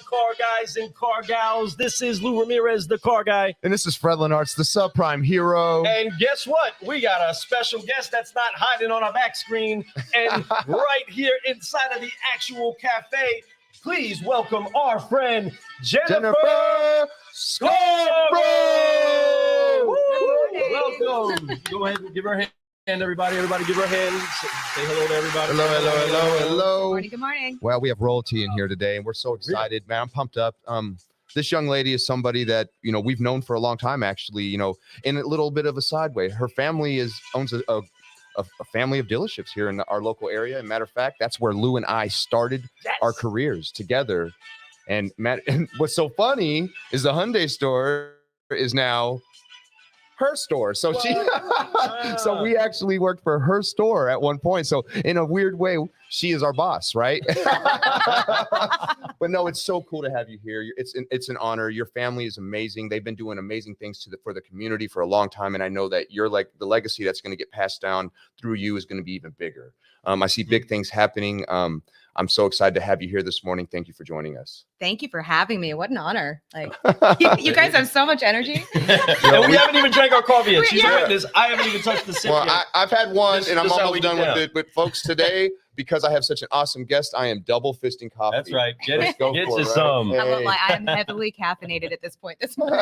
car guys and car gals. This is Lou Ramirez, the car guy. And this is Fredlin Arts, the subprime hero. And guess what? We got a special guest that's not hiding on our back screen and right here inside of the actual cafe. Please welcome our friend, Jennifer Scarbrough. Welcome. Go ahead and give her a hand. And everybody give her a hand. Say hello to everybody. Hello. Good morning, good morning. Well, we have royalty in here today, and we're so excited, man. I'm pumped up. This young lady is somebody that, we've known for a long time, actually, in a little bit of a sideway. Her family owns a family of dealerships here in our local area. And matter of fact, that's where Lou and I started our careers together. And what's so funny is the Hyundai store is now her store. So so we actually worked for her store at one point. So in a weird way, she is our boss, right? But no, it's so cool to have you here. It's an honor. Your family is amazing. They've been doing amazing things for the community for a long time. And I know that you're like the legacy that's going to get passed down through you is going to be even bigger. I see big things happening. I'm so excited to have you here this morning. Thank you for joining us. Thank you for having me. What an honor. Like you guys have so much energy. And we haven't even drank our coffee yet. She's a witness. I haven't even touched the sip yet. I've had one and I'm almost done with it. But folks, today, because I have such an awesome guest, I am double fisting coffee. That's right. Get you some. I won't lie. I am heavily caffeinated at this point this morning.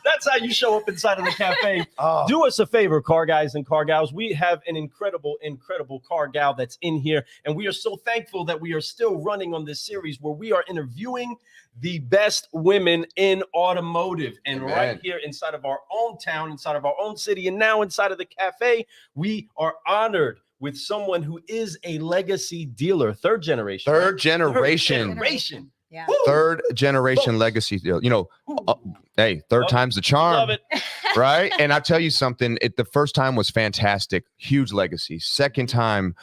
That's how you show up inside of the cafe. Do us a favor, car guys and car gals. We have an incredible car gal that's in here. And we are so thankful that we are still running on this series where we are interviewing the best women in automotive. And right here inside of our own town, inside of our own city, and now inside of the cafe, we are honored with someone who is a legacy dealer, third generation. Third generation. Yeah. Third generation legacy deal. Hey, third time's the charm. Love it. Right? And I'll tell you something. The first time was fantastic. Huge legacy. Second time,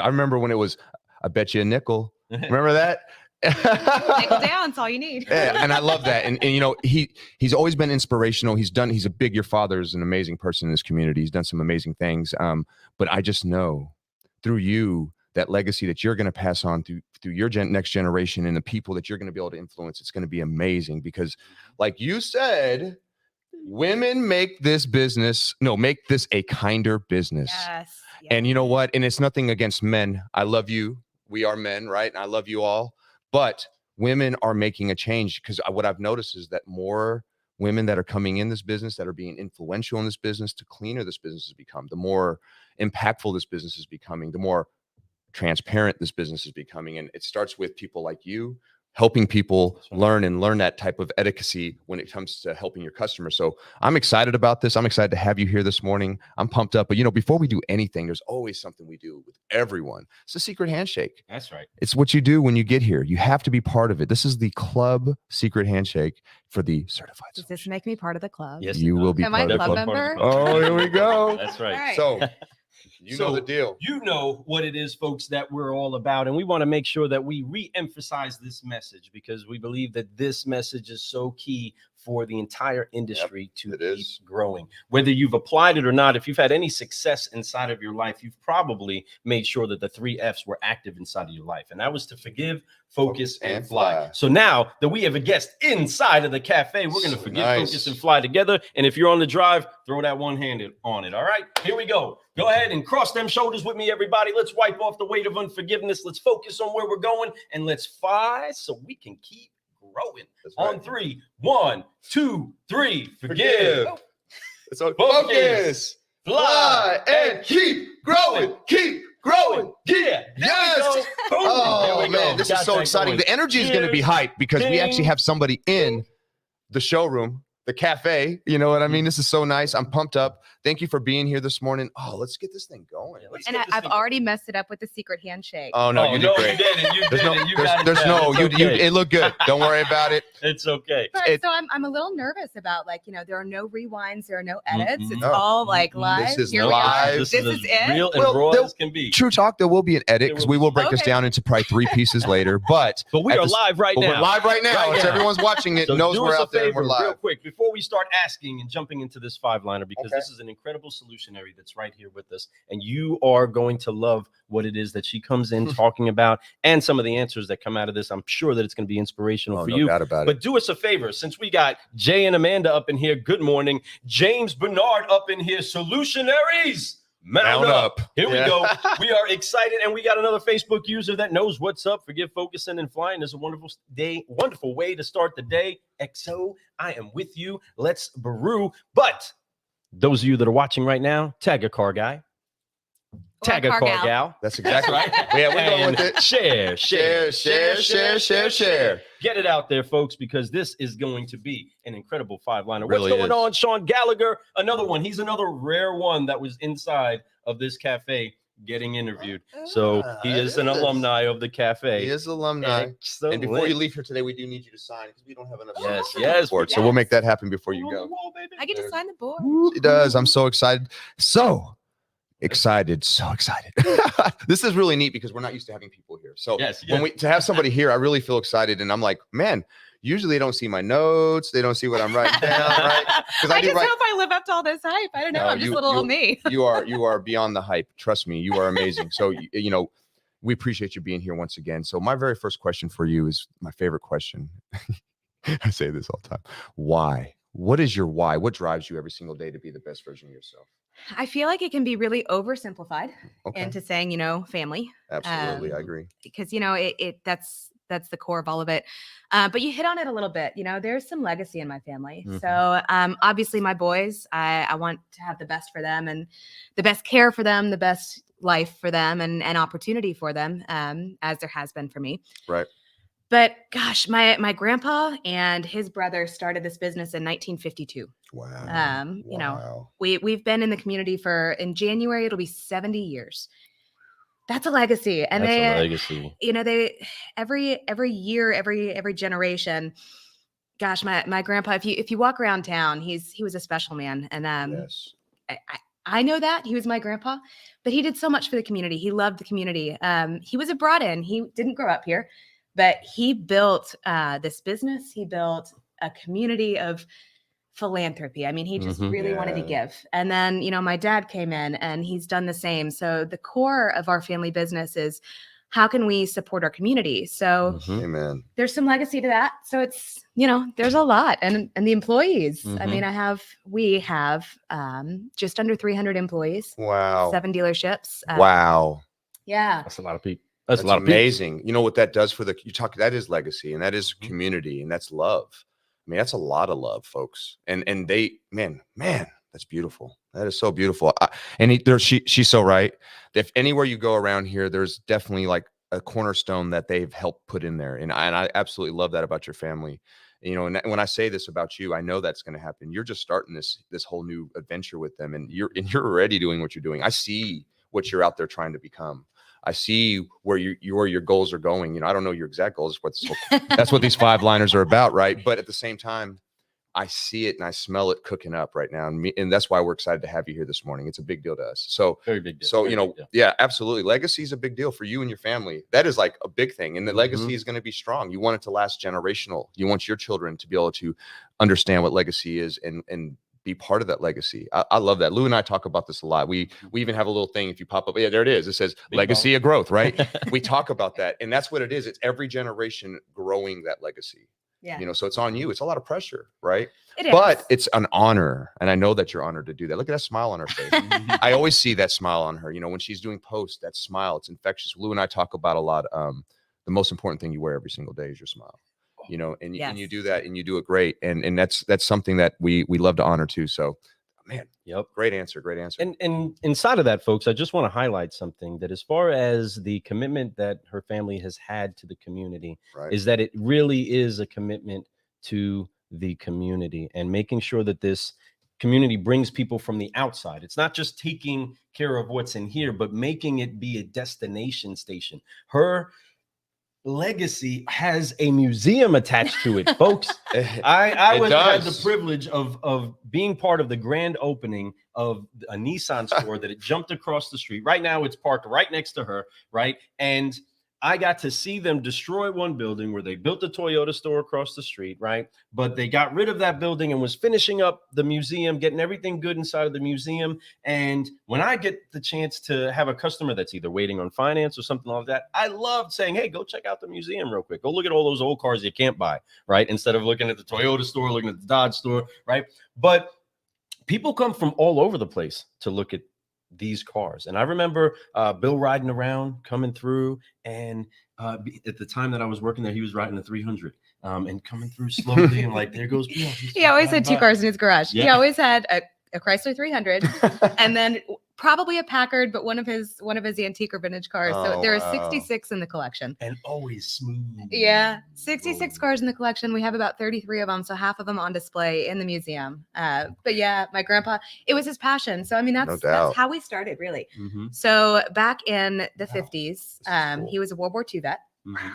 I remember when it was, I bet you a nickel. Remember that? Nickel down, that's all you need. Yeah, and I love that. And he's always been inspirational. He's your father is an amazing person in this community. He's done some amazing things. But I just know through you, that legacy that you're going to pass on through your next generation and the people that you're going to be able to influence, it's going to be amazing because like you said, women make this a kinder business. Yes. And you know what? And it's nothing against men. I love you. We are men, right? And I love you all. But women are making a change because what I've noticed is that more women that are coming in this business, that are being influential in this business, the cleaner this business has become, the more impactful this business is becoming, the more transparent this business is becoming. And it starts with people like you helping people learn that type of etiquette when it comes to helping your customers. So I'm excited about this. I'm excited to have you here this morning. I'm pumped up. But before we do anything, there's always something we do with everyone. It's a secret handshake. That's right. It's what you do when you get here. You have to be part of it. This is the club secret handshake for the certified. Does this make me part of the club? Yes, you will be. Am I a club member? Oh, here we go. That's right. Right. So you know the deal. You know what it is, folks, that we're all about. And we want to make sure that we re-emphasize this message because we believe that this message is so key for the entire industry to keep growing. Whether you've applied it or not, if you've had any success inside of your life, you've probably made sure that the 3 F's were active inside of your life. And that was to forgive, focus, and fly. So now that we have a guest inside of the cafe, we're going to forgive, focus, and fly together. And if you're on the drive, throw that one hand on it. All right, here we go. Go ahead and cross them shoulders with me, everybody. Let's wipe off the weight of unforgiveness. Let's focus on where we're going and let's fly so we can keep growing. On 3, 1, 2, 3. Forgive. So focus, fly, and keep growing. Keep growing. Yeah. Yes. Oh man, this is so exciting. Going. The energy is going to be hyped because we actually have somebody in the showroom, the cafe. You know what I mean? This is so nice. I'm pumped up. Thank you for being here this morning. Oh, let's get this thing going. And I've already messed it up with the secret handshake. Oh no, you did great. You did it. It looked good. Don't worry about it. It's okay. So I'm a little nervous about there are no rewinds, there are no edits. It's all like live. This is Here live. We are. This is it. Real and raw as can be. True talk. There will be an edit because we will break this down into probably 3 pieces later. But we are live right now. We're live right now. Everyone's watching it. So knows we're out there. And we're real live. quick before we start asking and jumping into this 5-liner, because this is an incredible solutionary that's right here with us, and you are going to love what it is that she comes in talking about, and some of the answers that come out of this. I'm sure that it's going to be inspirational for no you. doubt about but it. do us a favor, since we got Jay and Amanda up in here. Good morning, James Bernard up in here. Solutionaries, mount up. Here we go. We are excited, and we got another Facebook user that knows what's up. Forgive focusing and flying is a wonderful way to start the day. XO, I am with you. Let's brew. But those of you that are watching right now, tag a car guy. Tag a car gal. That's exactly right. Yeah, we're going with it. Share. Share. Get it out there, folks, because this is going to be an incredible 5-liner. Really What's going on, Sean Gallagher? Another one. He's another rare one that was inside of this cafe getting interviewed. So he is an alumni of the cafe. He is alumni. Excellent. And before you leave here today, we do need you to sign because we don't have enough. Yes. Board, so we'll make that happen before you go. I get to sign the board. She does. I'm so excited. So excited. This is really neat because we're not used to having people here. So when to have somebody here, I really feel excited, and I'm like, man, usually they don't see my notes, they don't see what I'm writing down, right? Because I just hope I live up to all this hype. I don't know. I'm just little me. you are beyond the hype. Trust me, you are amazing. So you know, we appreciate you being here once again. So my very first question for you is my favorite question. I say this all the time. Why? What is your why? What drives you every single day to be the best version of yourself? I feel like it can be really oversimplified into saying, family. Absolutely. I agree. Because, that's the core of all of it. But you hit on it a little bit. There's some legacy in my family. Mm-hmm. So obviously my boys, I want to have the best for them and the best care for them, the best life for them and opportunity for them, as there has been for me. Right. But gosh, my grandpa and his brother started this business in 1952. Wow. We've been in the community in January, it'll be 70 years. That's a legacy. And they every year, every generation, gosh, my grandpa, if you walk around town, he was a special man. And I know that he was my grandpa, but he did so much for the community. He loved the community. He was brought in. He didn't grow up here, but he built this business. He built a community of philanthropy. I mean, he just really wanted to give. And then, my dad came in and he's done the same. So the core of our family business is how can we support our community? So there's some legacy to that. So it's, there's a lot. And the employees, I mean, we have just under 300 employees. Wow. 7 dealerships. Wow. Yeah. That's a lot of people. That's a lot of amazing. You know what that does for that is legacy, and that is community, and that's love. I mean, that's a lot of love, folks. And they, man, that's beautiful. That is so beautiful. She's so right. If anywhere you go around here, there's definitely like a cornerstone that they've helped put in there. And I absolutely love that about your family. And when I say this about you, I know that's going to happen. You're just starting this whole new adventure with them, and you're already doing what you're doing. I see what you're out there trying to become. I see where your goals are going. I don't know your exact goals. That's what these 5-liners are about, right? But at the same time, I see it and I smell it cooking up right now, and that's why we're excited to have you here this morning. It's a big deal to us. So very big deal. So yeah, absolutely. Legacy is a big deal for you and your family. That is like a big thing, and the legacy is going to be strong. You want it to last generational. You want your children to be able to understand what legacy is and be part of that legacy. I love that. Lou and I talk about this a lot. We even have a little thing. If you pop up, yeah, there it is. It says legacy of growth, right? We talk about that, and that's what it is. It's every generation growing that legacy. Yeah. So it's on you. It's a lot of pressure, right? But it's an honor, and I know that you're honored to do that. Look at that smile on her face. I always see that smile on her. When she's doing posts, that smile, it's infectious. Lou and I talk about a lot. The most important thing you wear every single day is your smile. And you do that, and you do it great. And that's something that we love to honor too. So, man, great answer. And inside of that, folks, I just want to highlight something that as far as the commitment that her family has had to the community, is that it really is a commitment to the community and making sure that this community brings people from the outside. It's not just taking care of what's in here, but making it be a destination station. Her legacy has a museum attached to it, folks. I had the privilege of being part of the grand opening of a Nissan store that it jumped across the street. Right now it's parked right next to her, right? And I got to see them destroy one building where they built the Toyota store across the street, right? But they got rid of that building and was finishing up the museum, getting everything good inside of the museum. And when I get the chance to have a customer that's either waiting on finance or something like that, I love saying, hey, go check out the museum real quick. Go look at all those old cars you can't buy, right? Instead of looking at the Toyota store, looking at the Dodge store, right? But people come from all over the place to look at these cars. And I remember Bill riding around, coming through, and at the time that I was working there, he was riding a 300 and coming through slowly, and like, there goes Bill. He always had 2 cars in his garage. Yeah. He always had a Chrysler 300 and then probably a Packard, but one of his antique or vintage cars. So there are 66 in the collection. And always smooth. Yeah, 66 cars in the collection. We have about 33 of them, so half of them on display in the museum. But yeah, my grandpa, it was his passion. So I mean, that's how we started, really. Mm-hmm. So back in the 50s, cool. He was a World War II vet. Mm-hmm.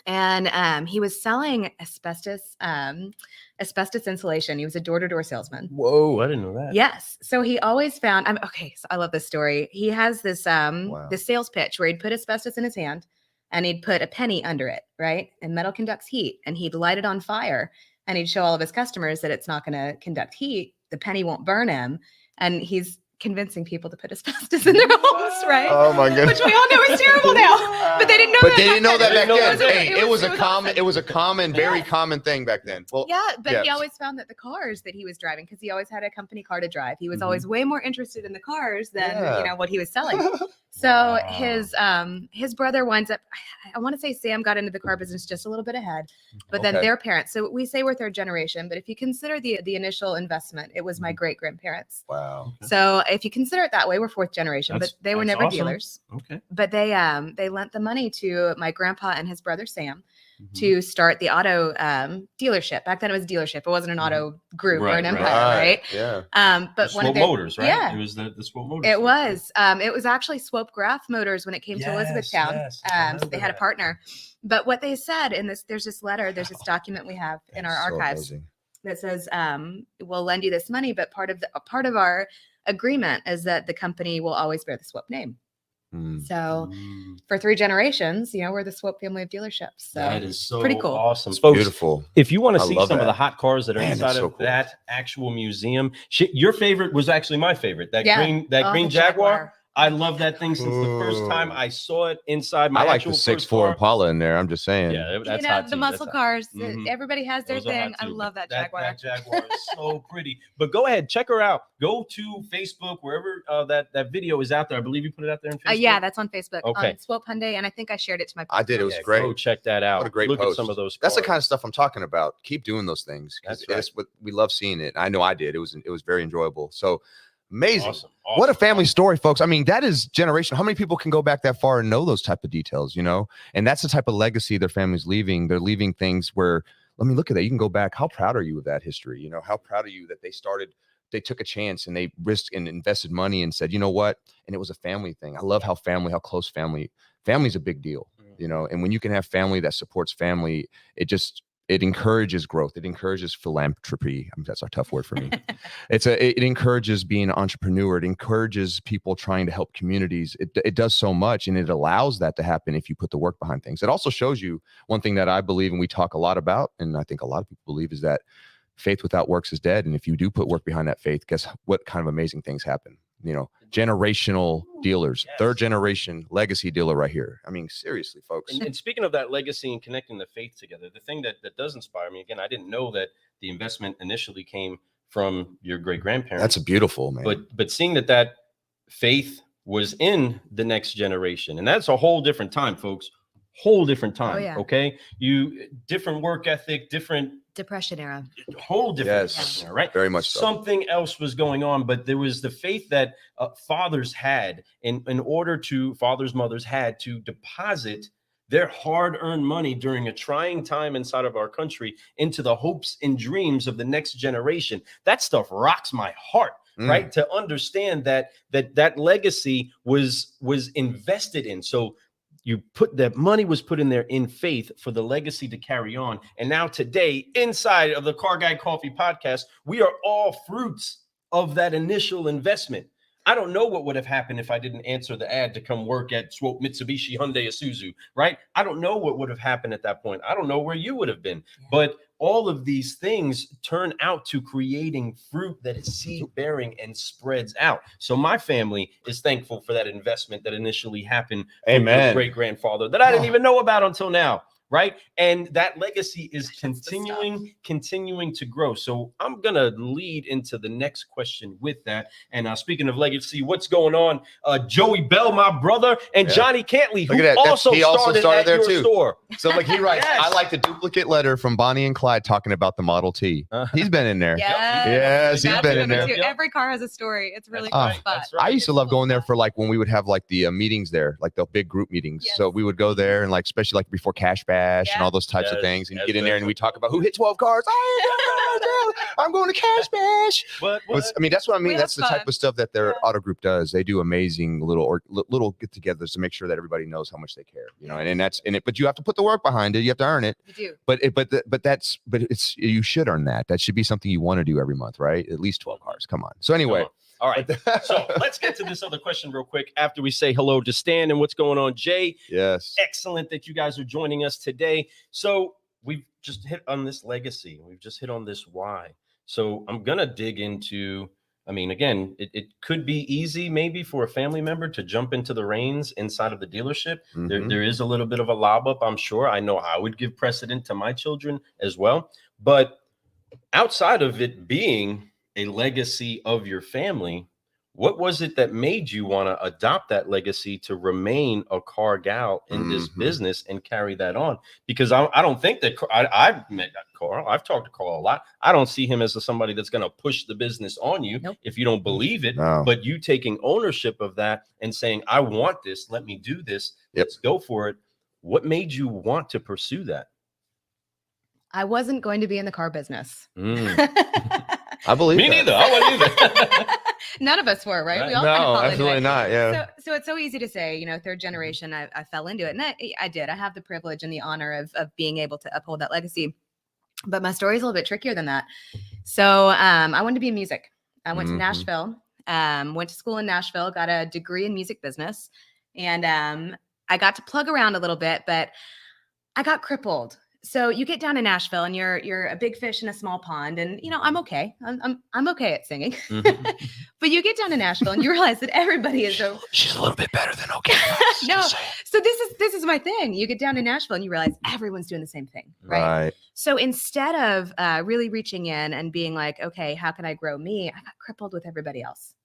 And he was selling asbestos insulation. He was a door-to-door salesman. Whoa, I didn't know that. Yes. So he always found, so I love this story. He has this this sales pitch where he'd put asbestos in his hand and he'd put a penny under it, right? And metal conducts heat, and he'd light it on fire, and he'd show all of his customers that it's not going to conduct heat. The penny won't burn him. And he's convincing people to put asbestos in their homes, right? Oh my goodness! Which we all know is terrible now, but they didn't know. But they didn't know that back then. Hey, it was a common, very common thing back then. Well, yeah, but he always found that the cars that he was driving, because he always had a company car to drive, he was always way more interested in the cars than what he was selling. So his brother winds up, I want to say Sam got into the car business just a little bit ahead, but then their parents. So we say we're third generation, but if you consider the initial investment, it was my great grandparents. Wow. So if you consider it that way, we're fourth generation, but they were never dealers. Okay. But they lent the money to my grandpa and his brother Sam to start the auto dealership. Back then it was a dealership. It wasn't an auto group or an empire, right? Yeah. But Swope one of Motors, right? Yeah. It was the Swope Motors. It was. It was actually Swope Scarbrough Motors when it came to Elizabethtown. So they had a partner. But what they said in this, there's this letter, there's this document we have in our archives that says, we'll lend you this money, but part of our agreement is that the company will always bear the Swope name. So for 3 generations, we're the Swope family of dealerships. So that is so pretty cool. Awesome. Folks, beautiful. If you want to see some of the hot cars that are inside of cool. that actual museum, your favorite was actually my favorite. That green Jaguar. I love that thing since the first time I saw it inside my I like the 6'4" Impala in there. I'm just saying. Yeah, that's hot the muscle cars. Everybody has their thing. I love that Jaguar. That Jaguar is so pretty. But go ahead, check her out. Go to Facebook, wherever that video is out there. I believe you put it out there on Facebook. Yeah, that's on Facebook. Okay. On Swope Hyundai, and I think I shared it to my. I did. It was great. Go check that out. What a great Look post. at some of those. That's the kind of stuff I'm talking about. Keep doing those things. That's right. What we love seeing it. I know I did. It was very enjoyable. So. Amazing. Awesome. What a family story, folks. I mean, that is generational. How many people can go back that far and know those type of details, And that's the type of legacy their family's leaving. They're leaving things where, look at that. You can go back. How proud are you of that history? How proud are you that they took a chance and they risked and invested money and said, you know what? And it was a family thing. I love how close family's a big deal, And when you can have family that supports family, it encourages growth. It encourages philanthropy. I mean, that's a tough word for me. It encourages being an entrepreneur. It encourages people trying to help communities. It does so much, and it allows that to happen if you put the work behind things. It also shows you one thing that I believe, and we talk a lot about, and I think a lot of people believe, is that faith without works is dead. And if you do put work behind that faith, guess what kind of amazing things happen? Generational dealers, third generation legacy dealer right here. I mean, seriously, folks. And speaking of that legacy and connecting the faith together, the thing that does inspire me, again, I didn't know that the investment initially came from your great grandparents. That's beautiful, man. But seeing that faith was in the next generation, and that's a whole different time, folks. Whole different time. Oh, yeah. Okay, different work ethic, different Depression era. Whole different era, right? Very much so. Something else was going on, but there was the faith that fathers had mothers had to deposit their hard-earned money during a trying time inside of our country into the hopes and dreams of the next generation. That stuff rocks my heart. Right, to understand that legacy was invested in. So that money was put in there in faith for the legacy to carry on. And now today, inside of the Car Guy Coffee podcast, we are all fruits of that initial investment. I don't know what would have happened if I didn't answer the ad to come work at Swope, Mitsubishi, Hyundai, Isuzu, right? I don't know what would have happened at that point. I don't know where you would have been. Yeah. But all of these things turn out to creating fruit that is seed bearing and spreads out. So my family is thankful for that investment that initially happened from your great grandfather that I didn't even know about until now. Right. And that legacy is continuing to grow. So I'm going to lead into the next question with that. And speaking of legacy, what's going on? Joey Bell, my brother, and Johnny Cantley, who also started there too. Store. So like he writes, I like the duplicate letter from Bonnie and Clyde talking about the Model T. He's been in there. Yes, he's been in there. Every car has a story. It's really cool spot. Right. I used to love going there for like when we would have like the meetings there, like the big group meetings. Yes. So we would go there and like, especially like before Cash Bash and all those types of things, and get in there and we talk about who hit 12 cars. I'm going to Cash Bash. What? I mean, that's what I mean. That's the type of stuff that their auto group does. They do amazing little get-togethers to make sure that everybody knows how much they care. You know, and that's in it. But you have to put the work behind it. You have to earn it. You do. But it's you should earn that. That should be something you want to do every month, right? At least 12 cars. Come on. So anyway. All right. So let's get to this other question real quick after we say hello to Stan and what's going on, Jay. Yes. Excellent that you guys are joining us today. So we've just hit on this legacy. We've just hit on this why. So I'm going to dig into, I mean, again, it could be easy maybe for a family member to jump into the reins inside of the dealership. Mm-hmm. There is a little bit of a lob up, I'm sure. I know I would give precedent to my children as well. But outside of it being a legacy of your family, what was it that made you want to adopt that legacy to remain a car gal in this business and carry that on? Because I don't think that I've met Carl. I've talked to Carl a lot. I don't see him as somebody that's going to push the business on you if you don't believe it. No. But you taking ownership of that and saying, I want this, let me do this. Let's go for it. What made you want to pursue that? I wasn't going to be in the car business. I believe me neither. I wasn't either. None of us were, right? We all no, absolutely not. Yeah. So it's so easy to say, you know, third generation. I fell into it, and I did. I have the privilege and the honor of being able to uphold that legacy. But my story is a little bit trickier than that. So I wanted to be in music. I went to Nashville. Went to school in Nashville. Got a degree in music business, and I got to plug around a little bit, but I got crippled. So you get down to Nashville and you're a big fish in a small pond, and you know I'm okay. I'm okay at singing, but you get down to Nashville and you realize that everybody is she's a little bit better than okay. No, so this is my thing. You get down to Nashville and you realize everyone's doing the same thing, right? So instead of really reaching in and being like, okay, how can I grow me? I got crippled with everybody else.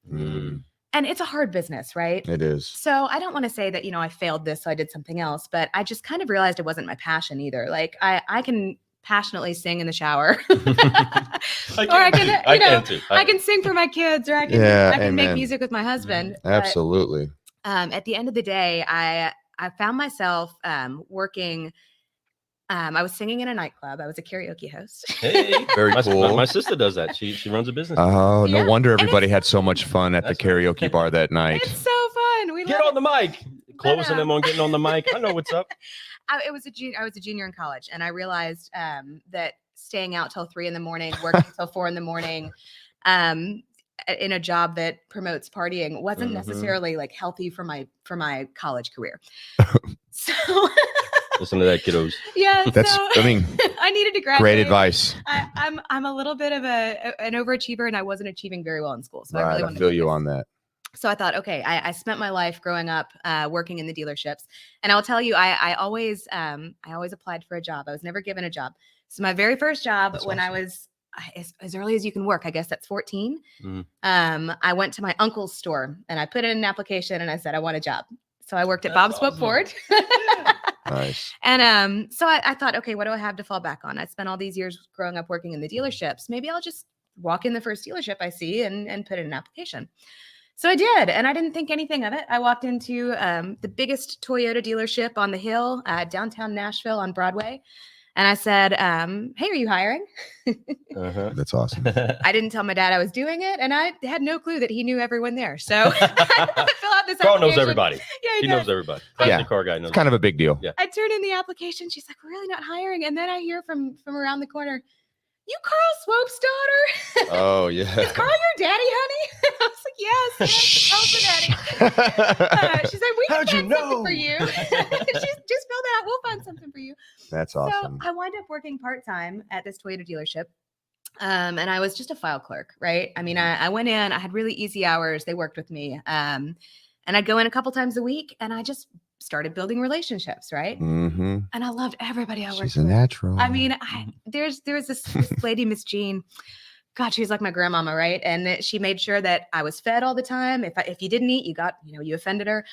And it's a hard business, right? It is. So I don't want to say that, you know, I failed this, so I did something else, but I just kind of realized it wasn't my passion either. Like I can passionately sing in the shower. I can sing for my kids, or I can make music with my husband. Absolutely. But, at the end of the day, I found myself working. I was singing in a nightclub. I was a karaoke host. Hey, very cool. My sister does that. She runs a business. Oh, no wonder everybody had so much fun at the karaoke bar that night. It's so fun. We get on the mic. Closing them on getting on the mic. I know what's up. I was a junior in college, and I realized that staying out till 3 a.m, working till 4 a.m, in a job that promotes partying wasn't necessarily like healthy for my college career. So. Listen to that, kiddos. Yeah, I mean, I needed to graduate. Great advice. I'm a little bit of an overachiever, and I wasn't achieving very well in school. So I really want to feel you on that. So I thought, okay, I spent my life growing up working in the dealerships, and I'll tell you, I always applied for a job. I was never given a job. So my very first job, when I was as early as you can work, I guess that's 14. I went to my uncle's store and I put in an application and I said I want a job. So I worked at Bob's Swope Ford. Nice. And so I thought, okay, what do I have to fall back on? I spent all these years growing up working in the dealerships. Maybe I'll just walk in the first dealership I see and put in an application. So I did, and I didn't think anything of it. I walked into the biggest Toyota dealership on the hill, downtown Nashville on Broadway. And I said, hey, are you hiring? That's awesome. I didn't tell my dad I was doing it, and I had no clue that he knew everyone there. So I fill out this Carl knows everybody. Yeah, he knows everybody. Classic car guy knows. It's kind of a big deal. Yeah. I turned in the application. She's like, we're really not hiring. And then I hear from around the corner, you Carl Swope's daughter? Oh, yeah. Is Carl your daddy, honey? I was like, yes. How's the daddy? She's like, we can How'd you find something know? for you. Just fill that out. We'll find something for you. That's awesome. So I wind up working part-time at this Toyota dealership. And I was just a file clerk, right? I mean, I went in, I had really easy hours. They worked with me. And I'd go in a couple times a week and I just started building relationships, right? Mm-hmm. And I loved everybody I worked with. She's a natural. I mean, there's this lady, Miss Jean. God, she was like my grandmama, right? And she made sure that I was fed all the time. If you didn't eat, you offended her.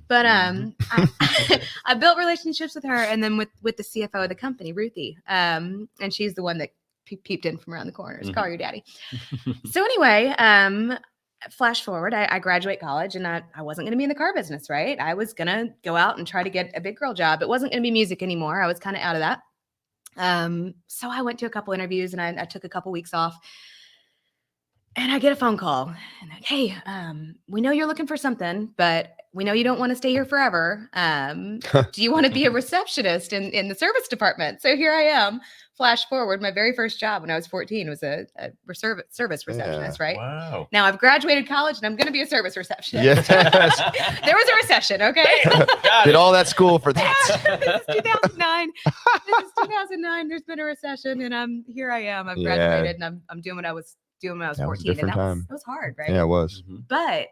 But I built relationships with her, and then with the CFO of the company, Ruthie, and she's the one that peeped in from around the corners. Call your daddy. So anyway, flash forward, I graduate college, and I wasn't going to be in the car business, right? I was going to go out and try to get a big girl job. It wasn't going to be music anymore. I was kind of out of that. So I went to a couple interviews and I took a couple weeks off, and I get a phone call and like, hey, we know you're looking for something, but we know you don't want to stay here forever. Do you want to be a receptionist in the service department? So here I am. Flash forward, my very first job when I was 14 was a service receptionist, right? Wow. Now I've graduated college and I'm going to be a service receptionist. Yes. There was a recession, okay? Did all that school for that. This is 2009. This is 2009. There's been a recession, and here I am. I've graduated, and I'm doing what I was doing when I was 14, and that was hard, right? Yeah, it was. But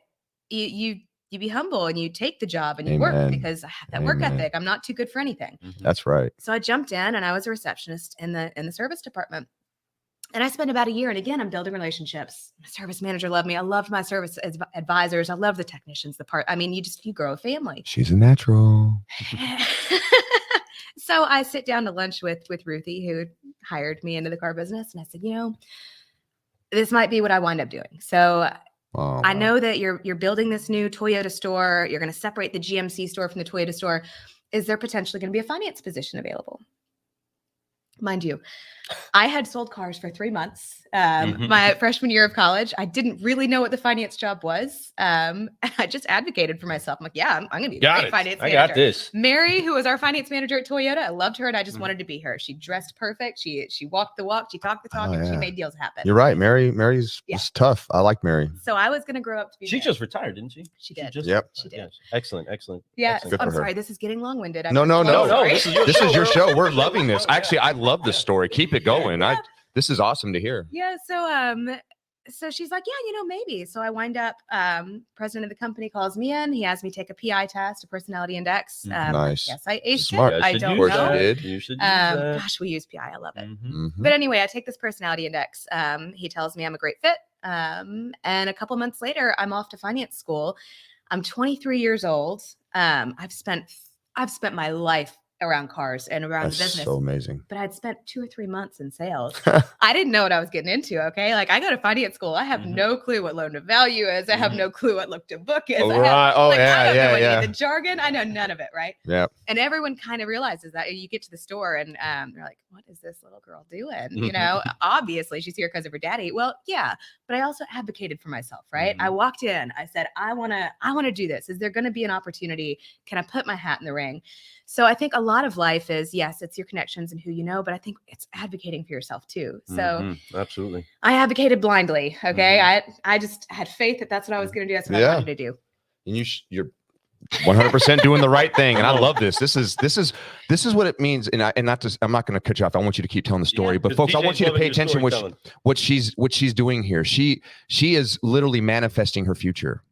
you be humble and you take the job and you work, because I have that work ethic. I'm not too good for anything. That's right. So I jumped in and I was a receptionist in the service department. And I spent about a year, and again, I'm building relationships. My service manager loved me. I loved my service advisors. I love the technicians, I mean, you grow a family. She's a natural. So I sit down to lunch with Ruthie, who hired me into the car business. And I said, this might be what I wind up doing. So I know that you're building this new Toyota store. You're going to separate the GMC store from the Toyota store. Is there potentially going to be a finance position available? Mind you, I had sold cars for 3 months. My freshman year of college, I didn't really know what the finance job was. And I just advocated for myself. I'm like, yeah, I'm going to be a great finance manager. I got this. Mary, who was our finance manager at Toyota, I loved her and I just wanted to be her. She dressed perfect. She walked the walk. She talked the talk, and she made deals happen. You're right. Mary's tough. I like Mary. So I was going to grow up to be She just retired, didn't she? She did. She did. Yes. Excellent. Yeah. Excellent. I'm sorry. This is getting long-winded. No. This is your show. We're loving this. Actually, I love this story. Keep it going. This is awesome to hear. Yeah. So she's like, yeah, maybe. So I wind up, president of the company calls me in. He has me take a PI test, a personality index. Nice. Yes, I aced Smart. it. I don't use know. that. You should use that. Gosh, we use PI. I love it. Mm-hmm. But anyway, I take this personality index. He tells me I'm a great fit. And a couple months later, I'm off to finance school. I'm 23 years old. I've spent my life around cars and around the business. So amazing. But I'd spent 2 or 3 months in sales. I didn't know what I was getting into. Okay. Like, I go to finance school. I have no clue what loan to value is. I have no clue what look to book is. I don't know any of the jargon. I know none of it. Right. Yeah. And everyone kind of realizes that. You get to the store and they're like, what is this little girl doing? Obviously she's here because of her daddy. Well, yeah. But I also advocated for myself. Right. I walked in, I said, I want to do this. Is there going to be an opportunity? Can I put my hat in the ring? So I think a lot of life is, yes, it's your connections and who you know, but I think it's advocating for yourself too. So absolutely. I advocated blindly. Okay. I just had faith that that's what I was going to do. That's what I wanted to do. And you're 100% doing the right thing. And I love this. This is what it means. And I'm not going to cut you off. I want you to keep telling the story, but folks, I want you to pay attention what she's doing here. She is literally manifesting her future.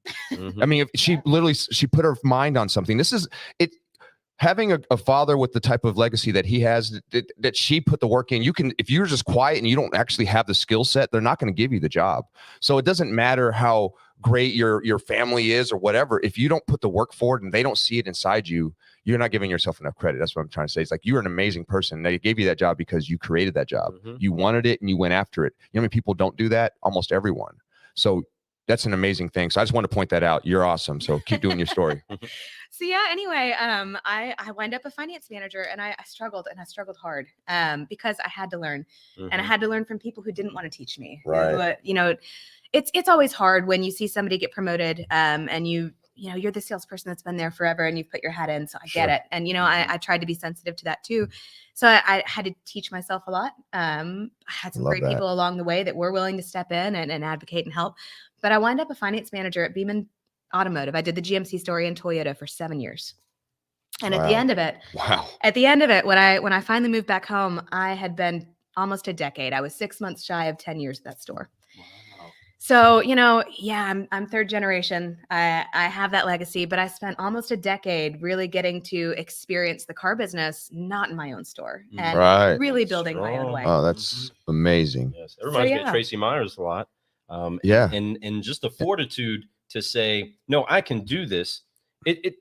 I mean, if she put her mind on something. This is it. Having a father with the type of legacy that he has, that she put the work in, if you're just quiet and you don't actually have the skill set, they're not going to give you the job. So it doesn't matter how great your family is or whatever. If you don't put the work forward and they don't see it inside you, you're not giving yourself enough credit. That's what I'm trying to say. It's like, you're an amazing person. They gave you that job because you created that job. You wanted it and you went after it. You know how many people don't do that? Almost everyone. So that's an amazing thing. So I just want to point that out. You're awesome. So keep doing your story. So yeah, anyway, I wind up a finance manager, and I struggled hard because I had to learn, and I had to learn from people who didn't want to teach me. Right. It's always hard when you see somebody get promoted, and you you're the salesperson that's been there forever and you've put your head in. So I get it. And, I tried to be sensitive to that too. So I had to teach myself a lot. I had some great people along the way that were willing to step in and advocate and help. But I wound up a finance manager at Beeman Automotive. I did the GMC story in Toyota for 7 years. And at the end of it, when I finally moved back home, I had been almost a decade. I was 6 months shy of 10 years at that store. Wow. So, I'm third generation. I have that legacy, but I spent almost a decade really getting to experience the car business, not in my own store, and really building my own way. Oh, that's amazing. Yes. It reminds me of Tracy Myers a lot. And just the fortitude to say, no, I can do this.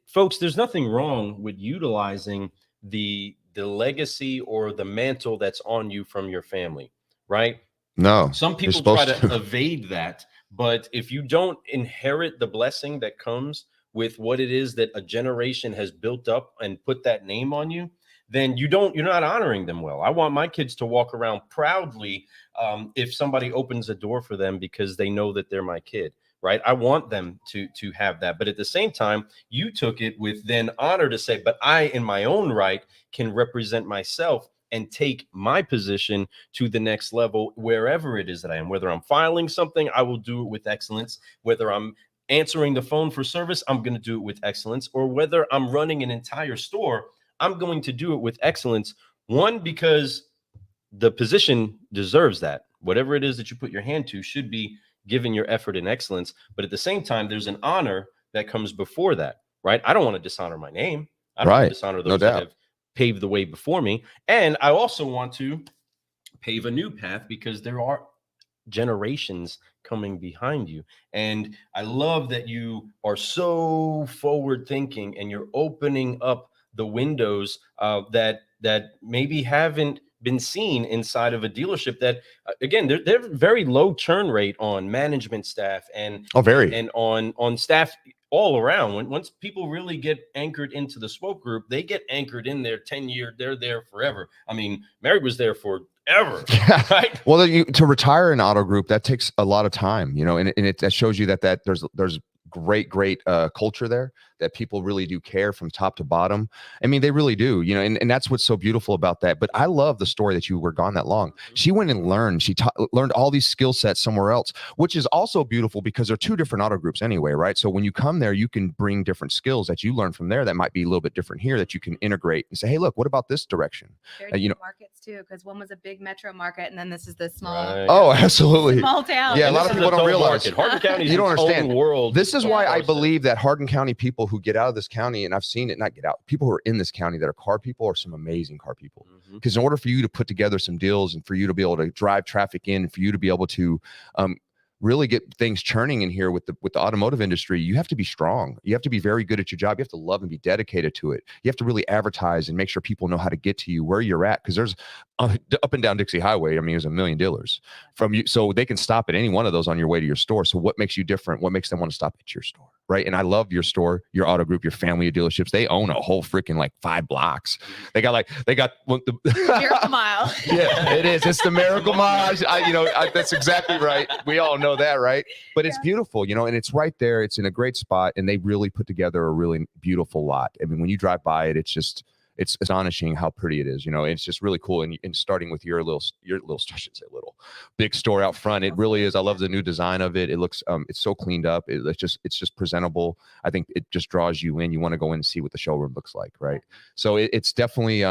Folks, there's nothing wrong with utilizing the legacy or the mantle that's on you from your family, right? No. Some people try to evade that, but if you don't inherit the blessing that comes with what it is that a generation has built up and put that name on you, then you're not honoring them well. I want my kids to walk around proudly if somebody opens a door for them because they know that they're my kid. Right. I want them to have that. But at the same time, you took it with then honor to say, but I, in my own right, can represent myself and take my position to the next level, wherever it is that I am. Whether I'm filing something, I will do it with excellence. Whether I'm answering the phone for service, I'm going to do it with excellence. Or whether I'm running an entire store, I'm going to do it with excellence. One, because the position deserves that. Whatever it is that you put your hand to should be given your effort and excellence. But at the same time, there's an honor that comes before that, right? I don't want to dishonor my name. I don't want to dishonor those that have paved the way before me. And I also want to pave a new path because there are generations coming behind you. And I love that you are so forward thinking and you're opening up the windows that maybe haven't been seen inside of a dealership that again, they're very low churn rate on management staff and and on staff all around. Once people really get anchored into the Swope Group, they get anchored in their 10-year, they're there forever. I mean, Mary was there forever, right? Well, to retire an auto group, that takes a lot of time, and that shows you that there's great culture there, that people really do care from top to bottom. I mean, they really do, and that's what's so beautiful about that. But I love the story that you were gone that long. She went and learned, learned all these skill sets somewhere else, which is also beautiful because they're two different auto groups anyway, right? So when you come there, you can bring different skills that you learn from there that might be a little bit different here that you can integrate and say, hey, look, what about this direction? Markets too, because one was a big metro market and then this is the small. Right. Oh, absolutely. Small town. Yeah, a lot of people don't realize. Hardin County, you don't understand. World. This is why I believe that Hardin County people who get out of this county, and I've seen it, not get out, people who are in this county that are car people are some amazing car people. Because in order for you to put together some deals and for you to be able to drive traffic in, for you to be able to really get things churning in here with the automotive industry, you have to be strong. You have to be very good at your job. You have to love and be dedicated to it. You have to really advertise and make sure people know how to get to you where you're at. Because there's up and down Dixie Highway, I mean, there's a million dealers from you, so they can stop at any one of those on your way to your store. So what makes you different? What makes them want to stop at your store? Right. And I love your store, your auto group, your family of dealerships. They own a whole freaking 5 blocks. They got the Miracle Mile. Yeah, it is. It's the Miracle Mile. That's exactly right. We all know that, right? But it's beautiful, and it's right there. It's in a great spot, and they really put together a really beautiful lot. I mean, when you drive by it, it's astonishing how pretty it is. It's just really cool. And starting with your little, I should say big store out front. It really is. I love the new design of it. It looks, it's so cleaned up. It's just presentable. I think it just draws you in. You want to go in and see what the showroom looks like. Right. So it's definitely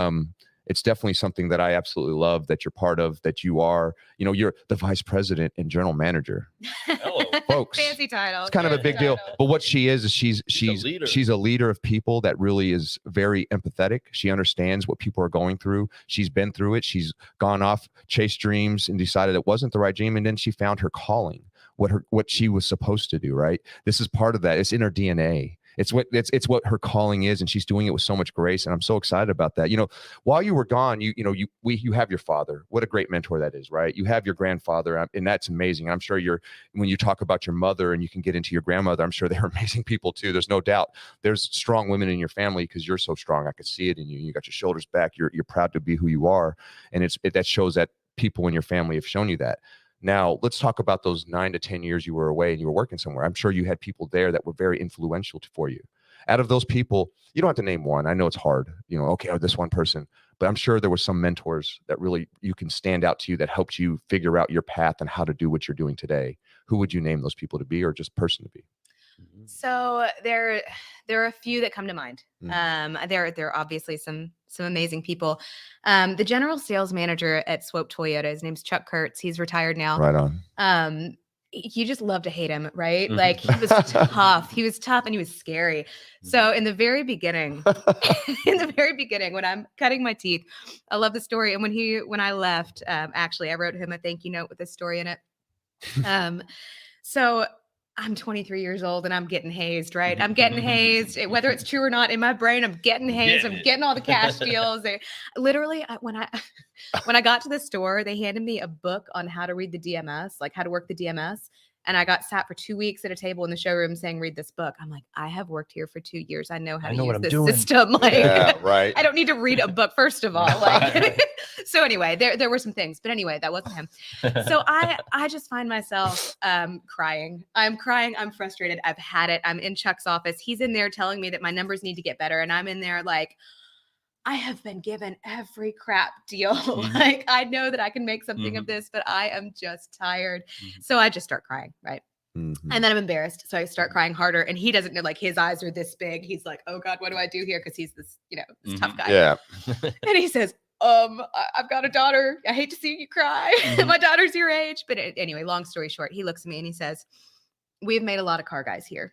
something that I absolutely love that you're part of, that you are, you're the vice president and general manager. Hello, folks. Fancy title. It's kind of a big deal. But what she is she's a leader of people that really is very empathetic. She understands what people are going through. She's been through it. She's gone off, chased dreams, and decided it wasn't the right dream. And then she found her calling, what she was supposed to do, right? This is part of that. It's in her DNA. It's what her calling is, and she's doing it with so much grace, and I'm so excited about that. While you were gone, you have your father. What a great mentor that is, right? You have your grandfather, and that's amazing. I'm sure when you talk about your mother and you can get into your grandmother, I'm sure they're amazing people too. There's no doubt. There's strong women in your family because you're so strong. I could see it in you. You got your shoulders back. You're proud to be who you are, and that shows that people in your family have shown you that. Now, let's talk about those 9 to 10 years you were away and you were working somewhere. I'm sure you had people there that were very influential for you. Out of those people, you don't have to name one. I know it's hard, okay, this one person, but I'm sure there were some mentors that really you can stand out to you that helped you figure out your path and how to do what you're doing today. Who would you name those people to be, or just person to be? So there are a few that come to mind. There are obviously some amazing people. The general sales manager at Swope Toyota, his name's Chuck Kurtz. He's retired now. Right on. You just love to hate him, right? Like, he was tough. He was tough and he was scary. So in the very beginning, when I'm cutting my teeth, I love the story. And when I left, actually, I wrote him a thank you note with this story in it. So I'm 23 years old and I'm getting hazed, right? I'm getting hazed, whether it's true or not. In my brain, I'm getting hazed. I'm getting all the cash deals. Literally, when I got to the store, they handed me a book on how to read the DMS, like how to work the DMS. And I got sat for 2 weeks at a table in the showroom saying, read this book. I'm like, I have worked here for 2 years. I know how to use this system. Like, yeah, right. I don't need to read a book, first of all. Like, so anyway, there were some things, but anyway, that wasn't him. So I just find myself crying. I'm crying. I'm frustrated. I've had it. I'm in Chuck's office. He's in there telling me that my numbers need to get better. And I'm in there like, I have been given every crap deal. Like, I know that I can make something of this, but I am just tired. So I just start crying, right? And then I'm embarrassed. So I start crying harder. And he doesn't know, like, his eyes are this big. He's like, oh God, what do I do here? Because he's this, this tough guy. Yeah. And he says, I've got a daughter. I hate to see you cry. My daughter's your age. But anyway, long story short, he looks at me and he says, we've made a lot of car guys here.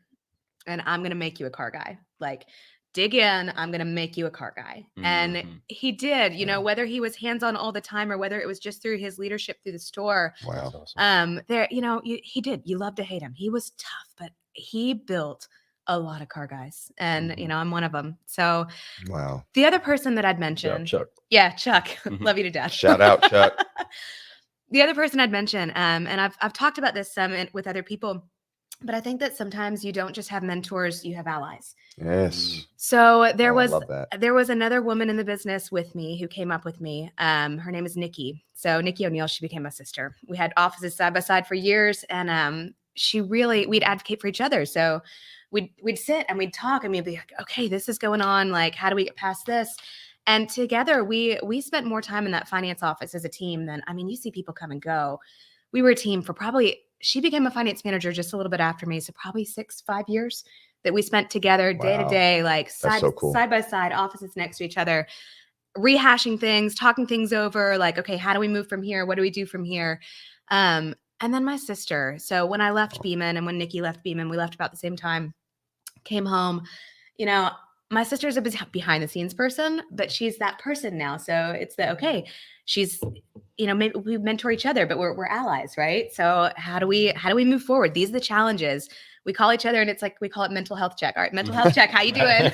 And I'm going to make you a car guy. Like, dig in, I'm going to make you a car guy. And he did, whether he was hands-on all the time or whether it was just through his leadership through the store. Wow. He did. You love to hate him. He was tough, but he built a lot of car guys. And, I'm one of them. So wow. The other person that I'd mentioned. Chuck. Yeah, Chuck. Love you to death. Shout out, Chuck. The other person I'd mention, and I've talked about this some with other people, but I think that sometimes you don't just have mentors, you have allies. Yes. So there I was another woman in the business with me who came up with me. Her name is Nikki. So Nikki O'Neill, she became my sister. We had offices side by side for years, and we'd advocate for each other. So we'd sit and we'd talk, and we'd be like, okay, this is going on. Like, how do we get past this? And together we spent more time in that finance office as a team than, you see people come and go. We were a team for she became a finance manager just a little bit after me. So probably 5 years that we spent together day to day, like side by side, offices next to each other, rehashing things, talking things over, like, okay, how do we move from here? What do we do from here? And then my sister. So when I left Beeman and when Nikki left Beeman, we left about the same time, came home, my sister's a behind the scenes person, but she's that person now. So it's okay, she's, maybe we mentor each other, but we're allies, right? So how do we move forward? These are the challenges. We call each other and it's like, we call it mental health check. All right, mental health check. How you doing?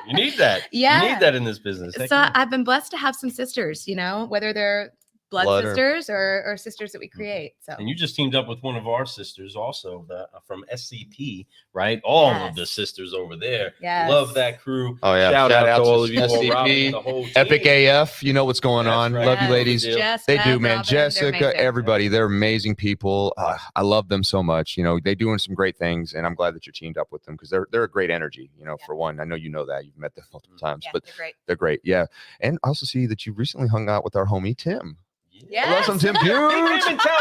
You need that. Yeah. You need that in this business. So I've been blessed to have some sisters, whether they're blood sisters or sisters that we create. So, and you just teamed up with one of our sisters also from SCP, right? All of the sisters over there. Yes. Love that crew. Oh yeah. Shout out to all of you. SCP, the whole team. Epic AF. You know what's going on. Right. Love you ladies. Jess, They do, man. Robin, Jessica, everybody. They're amazing people. I love them so much. They're doing some great things, and I'm glad that you're teamed up with them because they're a great energy. For one, I know you know that. You've met them multiple times, but they're great. Yeah. And I also see that you recently hung out with our homie Tim. Yeah, I love some Tim Hughes.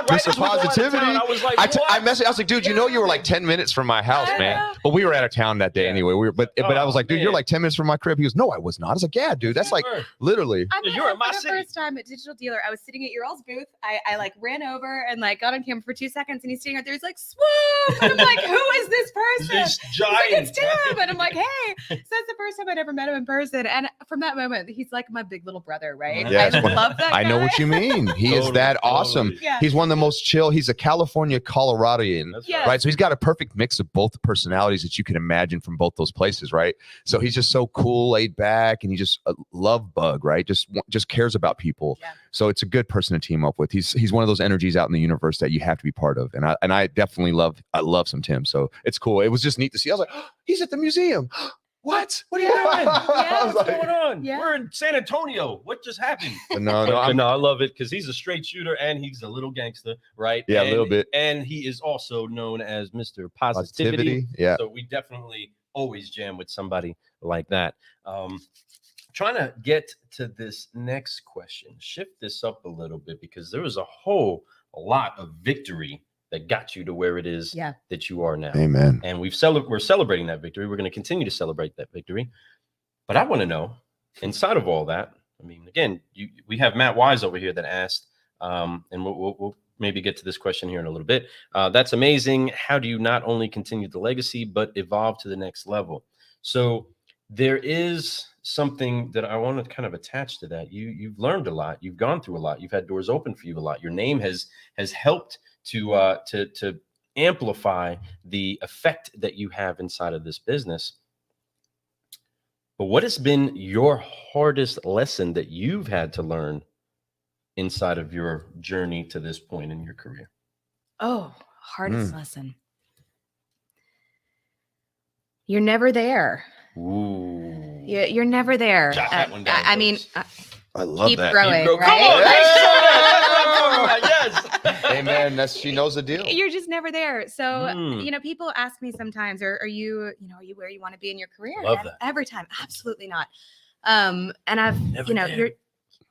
Mr. Positivity. I was like, I messaged. I was like, dude, you were like 10 minutes from my house, man. But we were out of town that day anyway. But I was like, dude, you're like 10 minutes from my crib. He goes, no, I was not. I was like, yeah, dude, that's like literally. You're at my first time at Digital Dealer. I was sitting at your all's booth. I like ran over and like got on camera for 2 seconds, and he's sitting out there. He's like, swoop. And I'm like, who is this person? This giant. Like, it's Tim. And I'm like, hey. So that's the first time I'd ever met him in person. And from that moment, he's like my big little brother, right? Yeah, I love that guy. I know what you mean. He is that awesome. Yeah. He's one of the most chill. He's a California Coloradian, right? So he's got a perfect mix of both the personalities that you can imagine from both those places, right? So he's just so cool, laid back, and he just a love bug, right? Just cares about people. Yeah. So it's a good person to team up with. He's one of those energies out in the universe that you have to be part of, and I definitely love some Tim. So it's cool. It was just neat to see. I was like, oh, he's at the museum. What are you doing? Yeah. What's going on? Yeah. We're in San Antonio. What just happened? No, But I love it because he's a straight shooter and he's a little gangster, right? Yeah, and, a little bit. And he is also known as Mr. Positivity. Yeah. So we definitely always jam with somebody like that. Trying to get to this next question, shift this up a little bit because there was a whole lot of victory that got you to where it is that you are now. Amen. And we're celebrating that victory. We're going to continue to celebrate that victory. But I want to know, inside of all that, I mean, again, we have Matt Wise over here that asked, and we'll maybe get to this question here in a little bit. That's amazing. How do you not only continue the legacy, but evolve to the next level? So there is something that I want to kind of attach to that. You've learned a lot. You've gone through a lot. You've had doors open for you a lot. Your name has helped to amplify the effect that you have inside of this business. But what has been your hardest lesson that you've had to learn inside of your journey to this point in your career? Oh, hardest lesson. You're never there. Ooh. You're never there. Jot that one down, I mean, I love keep that. growing, Come right? on, Like- yes. Amen. She knows the deal. You're just never there. So, people ask me sometimes, are you where you want to be in your career? Love that. Every time. Absolutely not. And I've, Never there. you're,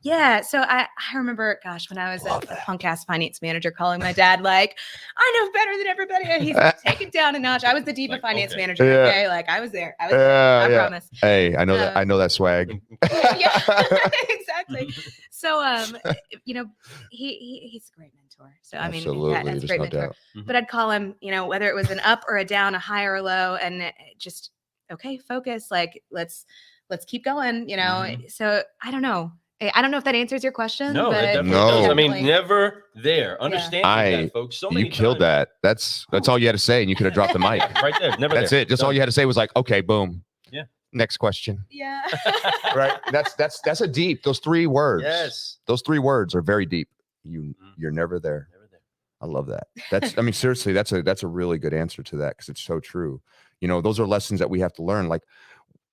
yeah. So I remember, gosh, when I was a punk ass finance manager calling my dad, like, I know better than everybody. And he's like, take it down a notch. I was the diva finance manager. Yeah. Okay. Like I was there. I promise. Hey, I know that. I know that swag. Yeah, exactly. So, he's a great mentor. So, I mean, that's a great mentor. But I'd call him, whether it was an up or a down, a high or a low, and just, okay, focus. Like, let's keep going, So I don't know. I don't know if that answers your question. No, but it definitely does. I mean, never there. Understand that, folks. So many you killed times. that. That's all you had to say, and you could have dropped the mic. Right there. Never That's there. it. Just all you had to say was like, okay, boom. Yeah. Next question. Yeah. Right. That's a deep. Those 3 words. Yes. Those 3 words are very deep. You're never there. Never there. I love that. I mean, seriously, that's a really good answer to that because it's so true. Those are lessons that we have to learn. Like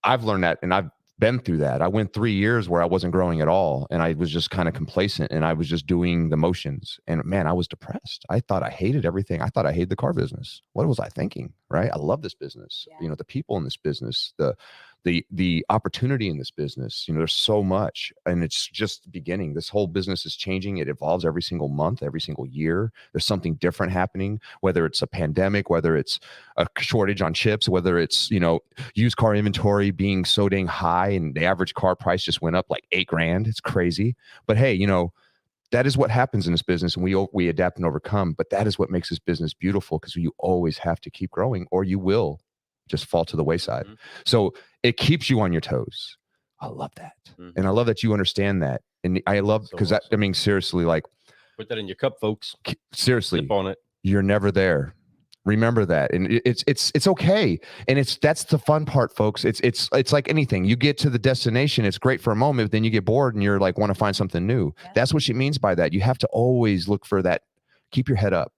I've learned that, and I've been through that. I went 3 years where I wasn't growing at all, and I was just kind of complacent, and I was just doing the motions. And man, I was depressed. I thought I hated everything. I thought I hated the car business. What was I thinking? Right? I love this business. Yeah. The people in this business, the opportunity in this business. There's so much, and it's just beginning. This whole business is changing. It evolves every single month, every single year. There's something different happening, whether it's a pandemic, whether it's a shortage on chips, whether it's, used car inventory being so dang high and the average car price just went up like $8,000. It's crazy. But hey, that is what happens in this business, and we adapt and overcome. But that is what makes this business beautiful, because you always have to keep growing or you will just fall to the wayside. So it keeps you on your toes. I love that. And I love that you understand that. And I love, because I mean, seriously, like, put that in your cup, folks. Seriously, Sip on it. You're never there. Remember that. And it's okay. And that's the fun part, folks. It's like anything. You get to the destination, it's great for a moment, but then you get bored and you're like, want to find something new. Yeah. That's what she means by that. You have to always look for that. Keep your head up.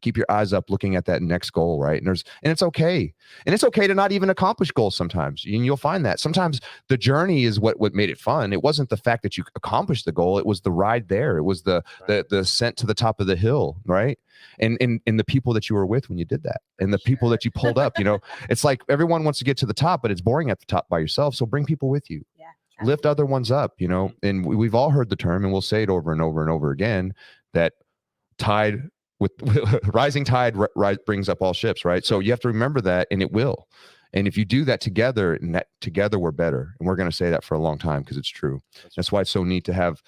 Keep your eyes up, looking at that next goal, right? And it's okay. And it's okay to not even accomplish goals sometimes. And you'll find that sometimes the journey is what made it fun. It wasn't the fact that you accomplished the goal. It was the ride there. It was the ascent to the top of the hill, right? And the people that you were with when you did that, and the people that you pulled up. It's like everyone wants to get to the top, but it's boring at the top by yourself. So bring people with you. Yeah. Lift other ones up, and we've all heard the term, and we'll say it over and over and over again, that with rising tide brings up all ships, right? So you have to remember that, and it will. And if you do that together, and that together we're better. And we're going to say that for a long time, because it's true. That's why it's so neat to have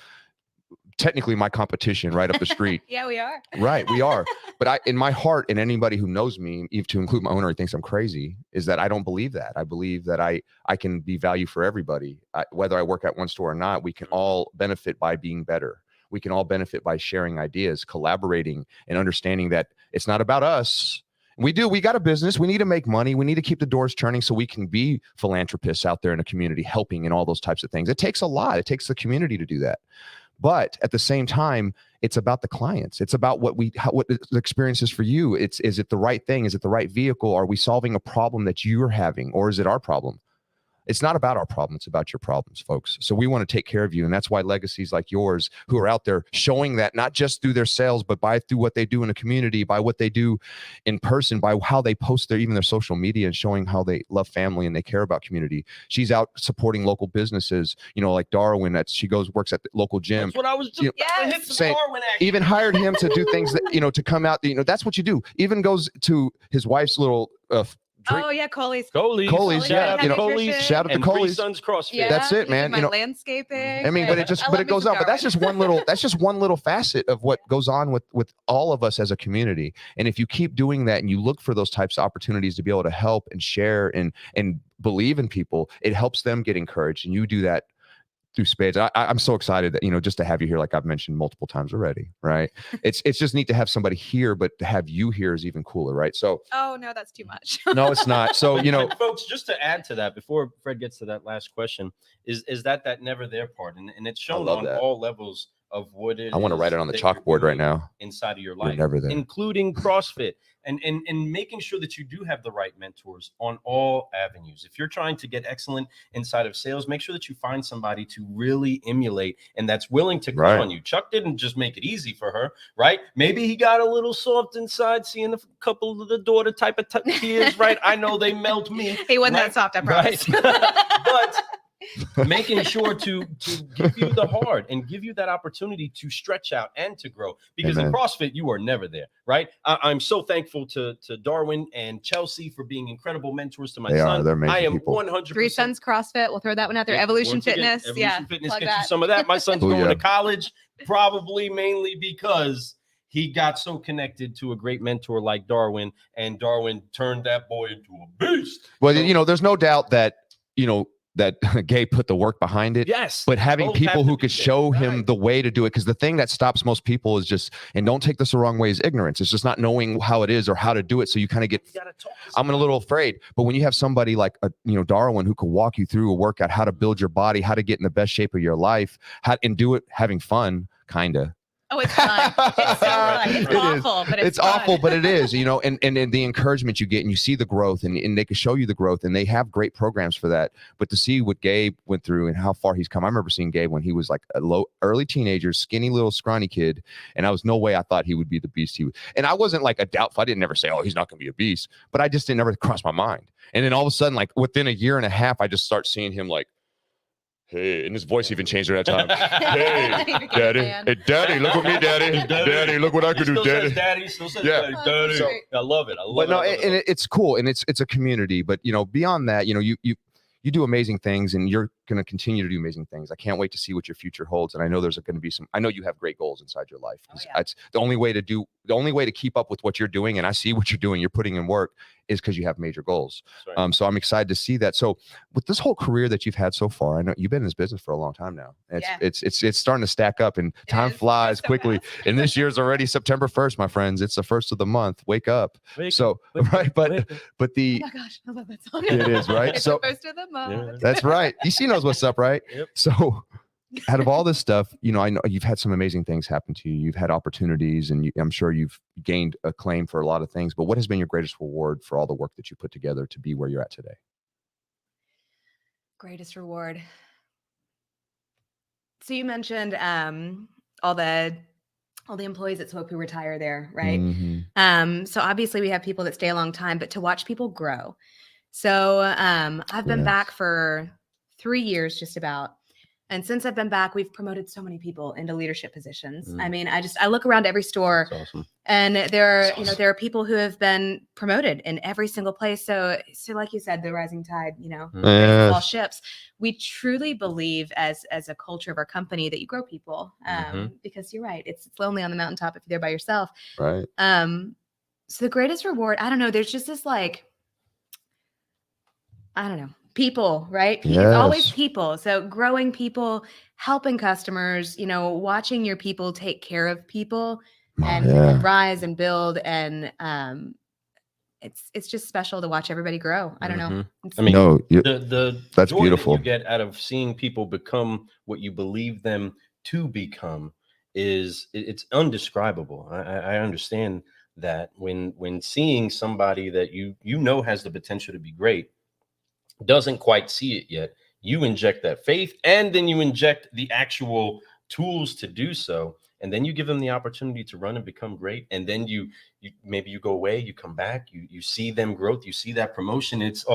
technically my competition right up the street. Yeah, we are. Right, we are. But in my heart, and anybody who knows me, even to include my owner, who thinks I'm crazy, is that I don't believe that. I believe that I can be value for everybody. Whether I work at one store or not, we can all benefit by being better. We can all benefit by sharing ideas, collaborating, and understanding that it's not about us. We got a business. We need to make money. We need to keep the doors turning so we can be philanthropists out there in the community, helping and all those types of things. It takes a lot. It takes the community to do that. But at the same time, it's about the clients. It's about what the experience is for you. Is it the right thing? Is it the right vehicle? Are we solving a problem that you're having, or is it our problem? It's not about our problem. It's about your problems, folks. So we want to take care of you. And that's why legacies like yours, who are out there showing that not just through their sales, but through what they do in the community, by what they do in person, by how they post even their social media and showing how they love family and they care about community. She's out supporting local businesses, like Darwin, she works at the local gym. That's what I was just saying, even hired him to do things that, to come out, that's what you do. Even goes to his wife's little, drink. Oh yeah, Coley's, yeah, shout out to Coley's Sons CrossFit. Yeah, that's it, man. Landscaping. I mean, but it goes on. But that's just one little facet of what goes on with all of us as a community. And if you keep doing that and you look for those types of opportunities to be able to help and share and believe in people, it helps them get encouraged. And you do that through spades. I'm so excited that, just to have you here, like I've mentioned multiple times already, right? It's just neat to have somebody here, but to have you here is even cooler, right? So, oh no, that's too much. No, it's not. So, folks, just to add to that, before Fred gets to that last question, is that never there part, and it's shown on all levels of what it is. I want to write it on the chalkboard right now. Inside of your life, never there. Including CrossFit, and making sure that you do have the right mentors on all avenues. If you're trying to get excellent inside of sales, make sure that you find somebody to really emulate and that's willing to grow on you. Chuck didn't just make it easy for her, right? Maybe he got a little soft inside, seeing a couple of the daughter type of tears, right? I know they melt me. He wasn't that soft, I promise. Right? But making sure to give you the hard and give you that opportunity to stretch out and to grow, because in CrossFit you are never there, right? I'm so thankful to Darwin and Chelsea for being incredible mentors to my son. They're amazing. I am people. 100%. Three Sons CrossFit. We'll throw that one out there. Evolution Fitness. Evolution Fitness. Get you some of that. My son's going to college, probably mainly because he got so connected to a great mentor like Darwin, and Darwin turned that boy into a beast. Well, there's no doubt that that Gabe put the work behind it. Yes. But having people who could show him the way to do it, because the thing that stops most people is just, and don't take this the wrong way, is ignorance. It's just not knowing how it is or how to do it. So you kind of get, I'm a little afraid. But when you have somebody like, Darwin, who could walk you through a workout, how to build your body, how to get in the best shape of your life, and do it having fun, kind of. Oh, it's fun. It's so fun. It's awful, but it's fun. Awful, but it is, and the encouragement you get, and you see the growth, and they can show you the growth, and they have great programs for that. But to see what Gabe went through and how far he's come, I remember seeing Gabe when he was like a early teenager, skinny little scrawny kid, and I was no way I thought he would be the beast he was. And I wasn't like a doubtful. I didn't never say, oh, he's not going to be a beast, but I just didn't ever cross my mind. And then all of a sudden, like within a year and a half, I just start seeing him like, hey, and his voice even changed at that time. Hey, daddy. Hey, daddy, look at me, daddy. Daddy, look what I could do, daddy. Daddy still says daddy. Daddy. So, I love it. It's cool, and it's a community. But beyond that, you do amazing things, and you're going to continue to do amazing things. I can't wait to see what your future holds. And I know there's going to be I know you have great goals inside your life. It's the only way to keep up with what you're doing. And I see what you're doing. You're putting in work is because you have major goals. Right. So I'm excited to see that. So with this whole career that you've had so far, I know you've been in this business for a long time now. It's starting to stack up, and time flies quickly. And this year's already September 1st, my friends. It's the first of the month. Wake up. Right. But the, oh my gosh, I love that song. It is, right? It's so the first of the month. Yeah. That's right. DC knows what's up, right? Yep. So out of all this stuff, I know you've had some amazing things happen to you. You've had opportunities, and I'm sure you've gained acclaim for a lot of things. But what has been your greatest reward for all the work that you put together to be where you're at today? Greatest reward. So you mentioned all the employees at Swope who retire there, right? Mm-hmm. So obviously we have people that stay a long time, but to watch people grow. So I've been back for 3 years, just about. And since I've been back, we've promoted so many people into leadership positions. I mean, I look around every store, awesome. And there are people who have been promoted in every single place. So like you said, the rising tide, all ships. We truly believe as a culture of our company that you grow people, because you're right. It's lonely on the mountaintop if you're there by yourself. Right. So the greatest reward, I don't know. There's just this I don't know. People, right? It's always people. So growing people, helping customers, watching your people take care of people and rise and build. And it's just special to watch everybody grow. I don't know. I mean, that's joy beautiful. That you get out of seeing people become what you believe them to become it's undescribable. I understand that when seeing somebody that you know has the potential to be great, doesn't quite see it yet, you inject that faith, and then you inject the actual tools to do so, and then you give them the opportunity to run and become great. And then you maybe you go away, you come back, you see them growth, you see that promotion. It's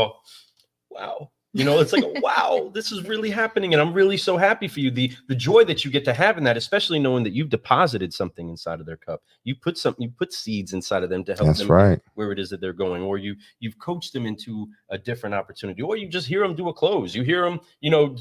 wow. It's like, wow, this is really happening. And I'm really so happy for you. The joy that you get to have in that, especially knowing that you've deposited something inside of their cup. You put seeds inside of them to help them where it is that they're going, or you've coached them into a different opportunity, or you just hear them do a close. You hear them,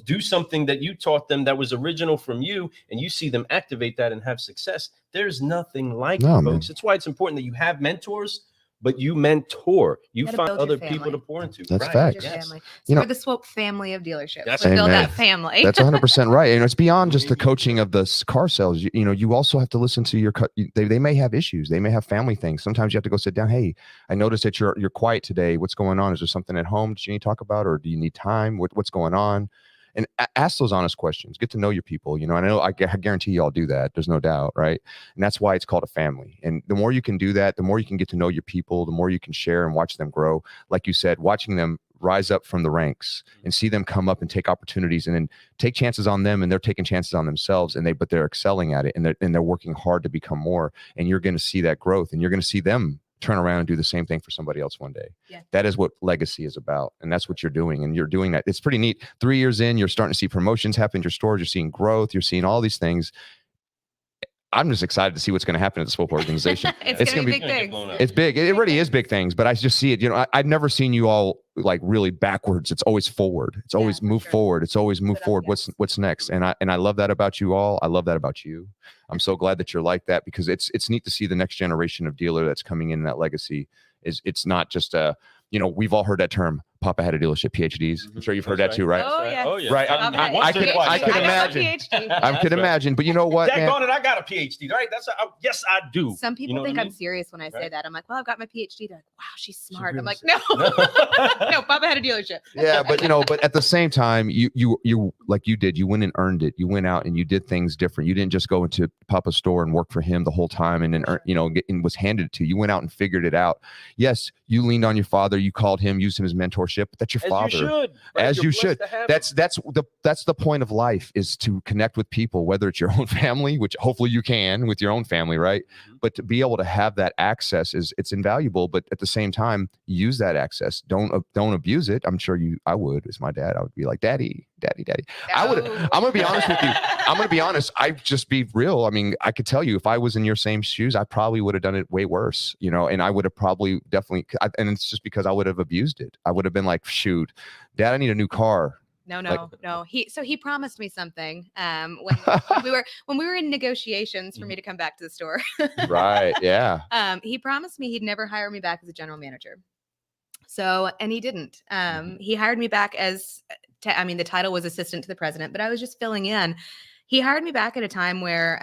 do something that you taught them that was original from you, and you see them activate that and have success. There's nothing like it, folks. It's why it's important that you have mentors, but you mentor. You find other people to pour into. That's facts. Yes. We're the Swope family of dealerships. That's build that family. That's 100% right. And it's beyond just the coaching of the car sales. You also have to listen to your. They may have issues. They may have family things. Sometimes you have to go sit down. Hey, I noticed that you're quiet today. What's going on? Is there something at home that you need to talk about, or do you need time? What's going on? And ask those honest questions. Get to know your people. I guarantee you all do that. There's no doubt, right? And that's why it's called a family. And the more you can do that, the more you can get to know your people, the more you can share and watch them grow. Like you said, watching them rise up from the ranks and see them come up and take opportunities, and then take chances on them, and they're taking chances on themselves, but they're excelling at it, and they're working hard to become more. And you're going to see that growth, and you're going to see them turn around and do the same thing for somebody else one day. Yeah. That is what legacy is about. And that's what you're doing. And you're doing that. It's pretty neat. 3 years in, you're starting to see promotions happen in your stores. You're seeing growth. You're seeing all these things. I'm just excited to see what's going to happen at the Swope organization. It's going to be big things. It's big. It really is big things, but I just see it. I've never seen you all like really backwards. It's always forward. It's always move forward. It's always move forward. What's next? And I love that about you all. I love that about you. I'm so glad that you're like that, because it's neat to see the next generation of dealer that's coming in that legacy. It's not just we've all heard that term, Papa had a dealership, PhDs. I'm sure you've heard that too, right? Oh, yeah. Right. I could imagine. I could imagine. But you know what, man? I got a PhD, right? Yes, I do. Some people think I'm serious when I say that. I'm like, well, I've got my PhD. They're like, wow, she's smart. I'm like, no. No, Papa had a dealership. Yeah, but but at the same time, you like you did, you went and earned it. You went out and you did things different. You didn't just go into Papa's store and work for him the whole time and then and was handed it to you. You went out and figured it out. Yes, you leaned on your father. You called him, used him as mentorship. But that's your father. As you should. That's the point of life, is to connect with people, whether it's your own family, which hopefully you can with your own family, right? Mm-hmm. But to be able to have that access it's invaluable. But at the same time, use that access. Don't abuse it. I'm sure I would. As my dad, I would be like, Daddy. I'm gonna be honest with you. I'm gonna be honest. I'd just be real. I mean, I could tell you, if I was in your same shoes, I probably would have done it way worse, and I would have probably definitely. And it's just because I would have abused it. I would have been like, shoot, Dad, I need a new car. No. He promised me something when we were in negotiations for me to come back to the store. Right. Yeah. He promised me he'd never hire me back as a general manager. So, and he didn't. He hired me back as the title was assistant to the president, but I was just filling in. He hired me back at a time where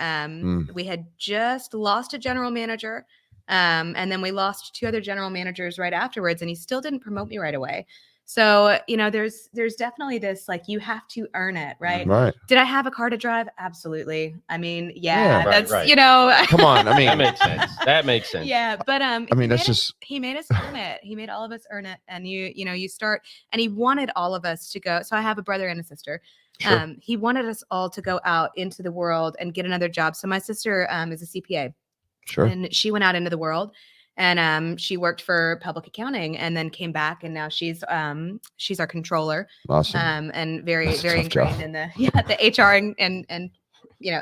we had just lost a general manager. And then we lost 2 other general managers right afterwards, and he still didn't promote me right away. So, there's definitely this, like, you have to earn it, right? Right. Did I have a car to drive? Absolutely. I mean, that's right. Come on. I mean, that makes sense. Yeah. But, he made us earn it. He made all of us earn it. And you start, and he wanted all of us to go. So I have a brother and a sister. Sure. He wanted us all to go out into the world and get another job. So my sister is a CPA. Sure. And she went out into the world, and she worked for public accounting, and then came back, and now she's our controller. Awesome. And very ingrained in the HR and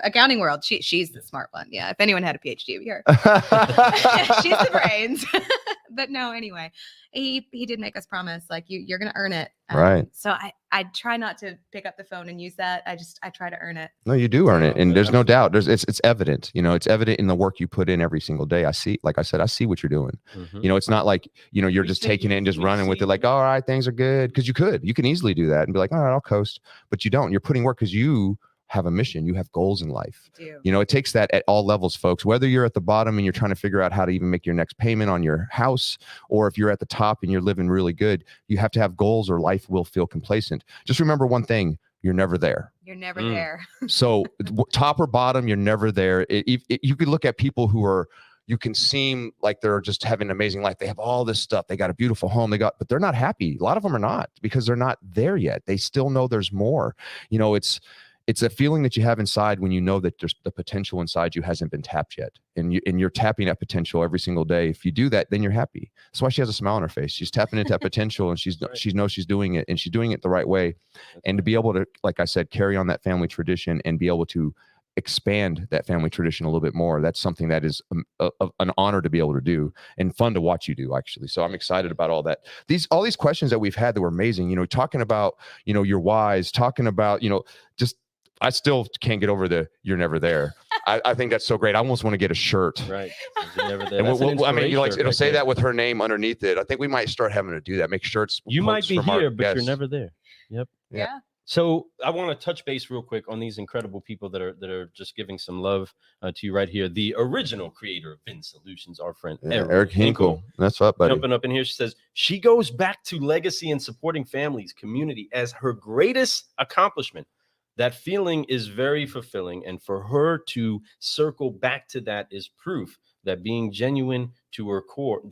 accounting world. She's the smart one. Yeah. If anyone had a PhD, it'd be her. She's the brains. But no, anyway, he did make us promise, like, you're going to earn it. Right. So I try not to pick up the phone and use that. I try to earn it. No, you do earn it. And there's no doubt. It's evident, it's evident in the work you put in every single day. I see, like I said, I see what you're doing. Mm-hmm. It's not like, you're just taking it and just running with it. Like, all right, things are good. Cause you can easily do that and be like, all right, I'll coast, but you don't. You're putting work because you have a mission. You have goals in life. It takes that at all levels, folks, whether you're at the bottom and you're trying to figure out how to even make your next payment on your house, or if you're at the top and you're living really good, you have to have goals or life will feel complacent. Just remember one thing, you're never there. You're never there. So top or bottom, you're never there. You could look at people who are, you can seem like they're just having an amazing life. They have all this stuff. They got a beautiful home. But they're not happy. A lot of them are not, because they're not there yet. They still know there's more. You know, it's a feeling that you have inside when you know that there's the potential inside you hasn't been tapped yet. And you're tapping that potential every single day. If you do that, then you're happy. That's why she has a smile on her face. She's tapping into that potential, and she knows she's doing it, and she's doing it the right way. And to be able to, like I said, carry on that family tradition and be able to expand that family tradition a little bit more. That's something that is an honor to be able to do, and fun to watch you do, actually. So I'm excited about all that. All these questions that we've had that were amazing, you know, talking about, you know, your whys, talking about, you know, just, I still can't get over you're never there. I think that's so great. I almost want to get a shirt. Right. You're never there. And I mean, it'll say that with her name underneath it. I think we might start having to do that. Make shirts. You might be here, but you're never there. Yep. Yeah. So I want to touch base real quick on these incredible people that are just giving some love to you right here. The original creator of Vin Solutions, our friend Eric Hinkle. That's up, buddy. Jumping up in here, she says she goes back to legacy and supporting families, community as her greatest accomplishment. That feeling is very fulfilling, and for her to circle back to that is proof that being genuine to her core.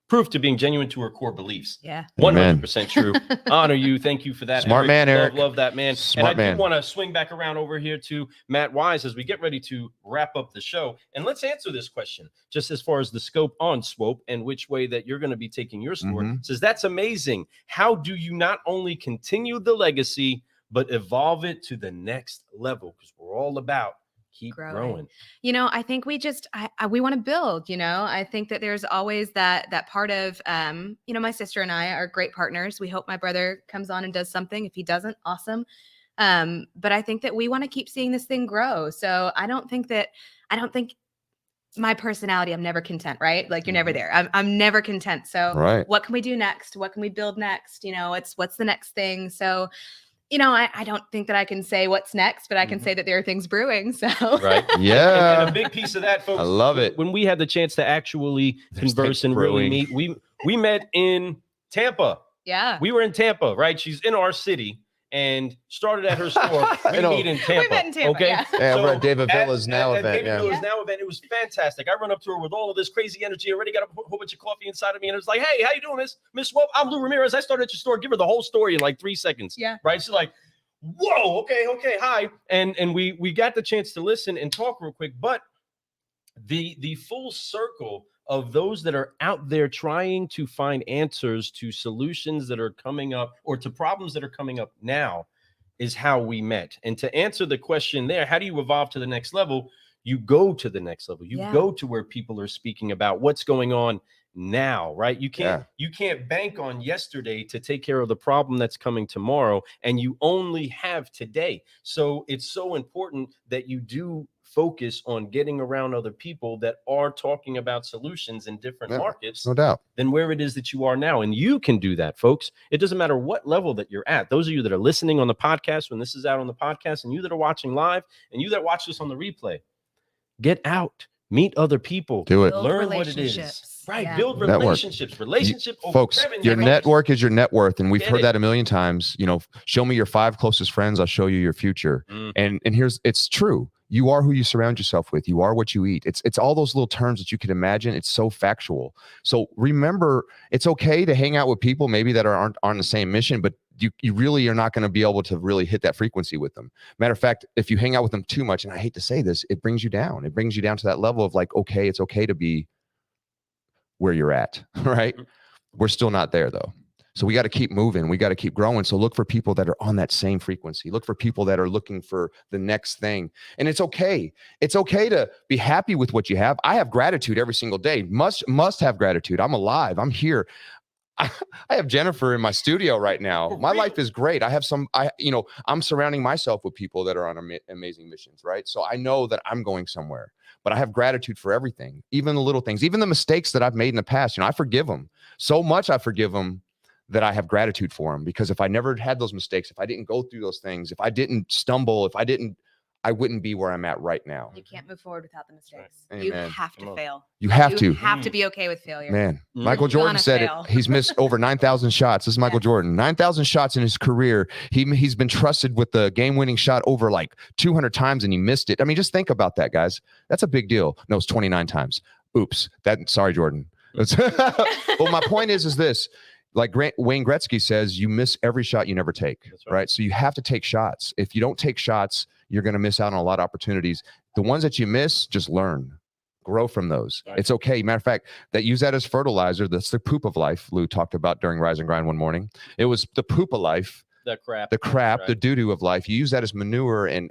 Proof to being genuine to her core beliefs. Yeah. 100% true. Honor you. Thank you for that. Smart man, Eric. Love that, man. Smart man. I do want to swing back around over here to Matt Wise as we get ready to wrap up the show. And let's answer this question, just as far as the scope on Swope and which way that you're going to be taking your store. Says, that's amazing. How do you not only continue the legacy, but evolve it to the next level? Because we're all about keep growing. You know, I think we want to build, you know, I think that there's always that part of, you know, my sister and I are great partners. We hope my brother comes on and does something. If he doesn't, awesome. But I think that we want to keep seeing this thing grow. So I don't think my personality, I'm never content, right? Like you're never there. I'm never content. So what can we do next? What can we build next? You know, what's the next thing? So, you know, I don't think that I can say what's next, but I can say that there are things brewing. So right. Yeah. And a big piece of that, folks. I love it. When we had the chance to actually converse and really meet, we met in Tampa. Yeah. We were in Tampa, right? She's in our city and started at her store. We meet in Tampa. We met in Tampa, okay. yeah. We're at David Villa's Now event. David Villa's Now event. It was fantastic. I run up to her with all of this crazy energy. I already got a whole bunch of coffee inside of me. And it was like, hey, how you doing, Miss Swope? I'm Lou Ramirez. I started at your store. Give her the whole story in like 3 seconds. Yeah. Right. She's like, whoa, okay, hi. And we got the chance to listen and talk real quick. But the full circle of those that are out there trying to find answers to solutions that are coming up or to problems that are coming up now is how we met. And to answer the question there, how do you evolve to the next level? You go to the next level. You go to where people are speaking about what's going on now, right? You can't bank on yesterday to take care of the problem that's coming tomorrow, and you only have today. So it's so important that you do focus on getting around other people that are talking about solutions in different markets, no doubt, than where it is that you are now. And you can do that, folks. It doesn't matter what level that you're at. Those of you that are listening on the podcast, when this is out on the podcast, and you that are watching live, and you that watch this on the replay, get out, meet other people, do it, learn what it is. Right. Build relationships, folks. Your network is your net worth. And we've heard that a million times. You know, show me your 5 closest friends, I'll show you your future. And it's true. You are who you surround yourself with. You are what you eat. It's all those little terms that you can imagine. It's so factual. So remember, it's okay to hang out with people maybe that aren't on the same mission, but you really are not going to be able to really hit that frequency with them. Matter of fact, if you hang out with them too much, and I hate to say this, it brings you down. It brings you down to that level of like, okay, it's okay to be where you're at, right? We're still not there though. So we got to keep moving. We got to keep growing. So look for people that are on that same frequency. Look for people that are looking for the next thing. And it's okay. It's okay to be happy with what you have. I have gratitude every single day. Must have gratitude. I'm alive. I'm here. I have Jennifer in my studio right now. My life is great. I'm surrounding myself with people that are on amazing missions, right? So I know that I'm going somewhere, but I have gratitude for everything, even the little things, even the mistakes that I've made in the past. I forgive them so much. I forgive them that I have gratitude for them, because if I never had those mistakes, if I didn't go through those things, if I didn't stumble, if I didn't I wouldn't be where I'm at right now. You can't move forward without the mistakes. Right. You Amen. have to fail. You have to. You have to be okay with failure. Man, Michael Jordan said fail. it. He's missed over 9,000 shots. This is Michael Jordan. 9,000 shots in his career. He's been trusted with the game-winning shot over like 200 times, and he missed it. I mean, just think about that, guys. That's a big deal. No, it's 29 times. Oops. Sorry, Jordan. Well, my point is this. Like Wayne Gretzky says, you miss every shot you never take, right? So you have to take shots. If you don't take shots, you're going to miss out on a lot of opportunities. The ones that you miss, just learn, grow from those. Right. It's okay. Matter of fact, use that as fertilizer. That's the poop of life Lou talked about during Rise and Grind one morning. It was the poop of life. The crap, right. The doo-doo of life. You use that as manure and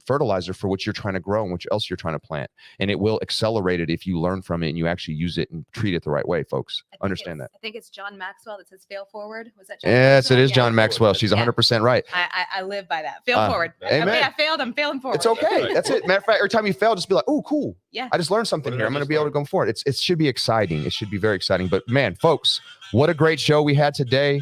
fertilizer for what you're trying to grow and what else you're trying to plant. And it will accelerate it if you learn from it and you actually use it and treat it the right way, folks. Understand that. I think it's John Maxwell that says fail forward. Was that John Yes, Maxwell? it is John Maxwell. She's 100% right. I live by that. Fail forward. Amen. Okay, I failed. I'm failing forward. It's okay. That's it. Matter of fact, every time you fail, just be like, oh, cool. Yeah. I just learned something here. I'm going to be able to go forward. It should be exciting. It should be very exciting. But man, folks, what a great show we had today.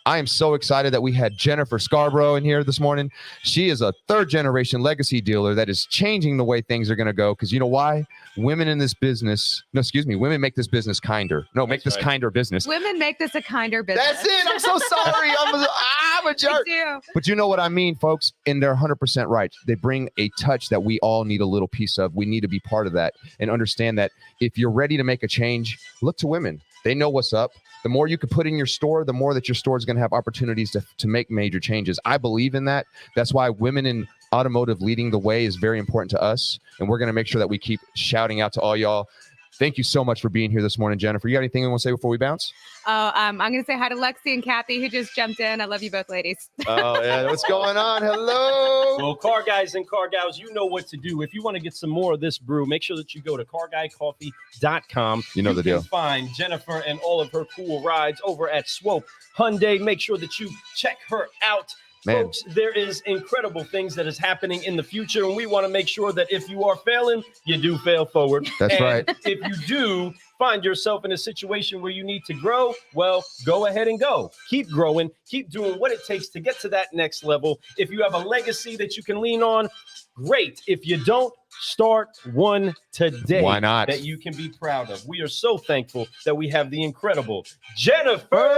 I am so excited that we had Jennifer Scarbrough in here this morning. She is a third-generation legacy dealer that is changing the way things are going to go. Because you know why? Women in this business, women make this business kinder. No, make this kinder business. Women make this a kinder business. That's it. I'm so sorry. I'm a jerk. But you know what I mean, folks? And they're 100% right. They bring a touch that we all need a little piece of. We need to be part of that and understand that if you're ready to make a change, look to women. They know what's up. The more you can put in your store, the more that your store is going to have opportunities to make major changes. I believe in that. That's why women in automotive leading the way is very important to us. And we're going to make sure that we keep shouting out to all y'all. Thank you so much for being here this morning, Jennifer. You got anything you want to say before we bounce? I'm going to say hi to Lexi and Kathy, who just jumped in. I love you both, ladies. Oh, yeah. What's going on? Hello. Well, car guys and car gals, you know what to do. If you want to get some more of this brew, make sure that you go to carguycoffee.com. You know the deal. You can find Jennifer and all of her cool rides over at Swope Hyundai. Make sure that you check her out. Man. Folks, there is incredible things that is happening in the future, and we want to make sure that if you are failing, you do fail forward. That's right. If you do find yourself in a situation where you need to grow, well, go ahead and go. Keep growing. Keep doing what it takes to get to that next level. If you have a legacy that you can lean on, great. If you don't, start one today. Why not? That you can be proud of. We are so thankful that we have the incredible Jennifer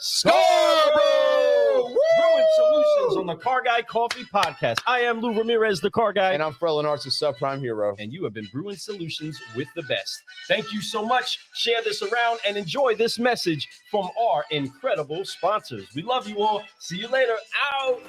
Scarbrough. Brewing Solutions on the Car Guy Coffee Podcast. I am Lou Ramirez, the Car Guy. And I'm Frelin Arts, the Subprime Hero. And you have been brewing solutions with the best. Thank you so much. Share this around and enjoy this message from our incredible sponsors. We love you all. See you later. Out.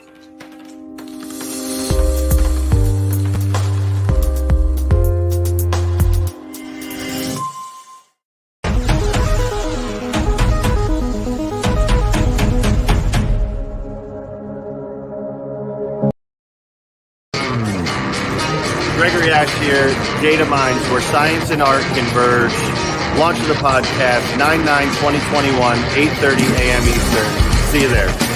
Gregory Ash here, Data Minds, where science and art converge. Launch of the podcast, 9/9/2021, 8:30 a.m. Eastern. See you there.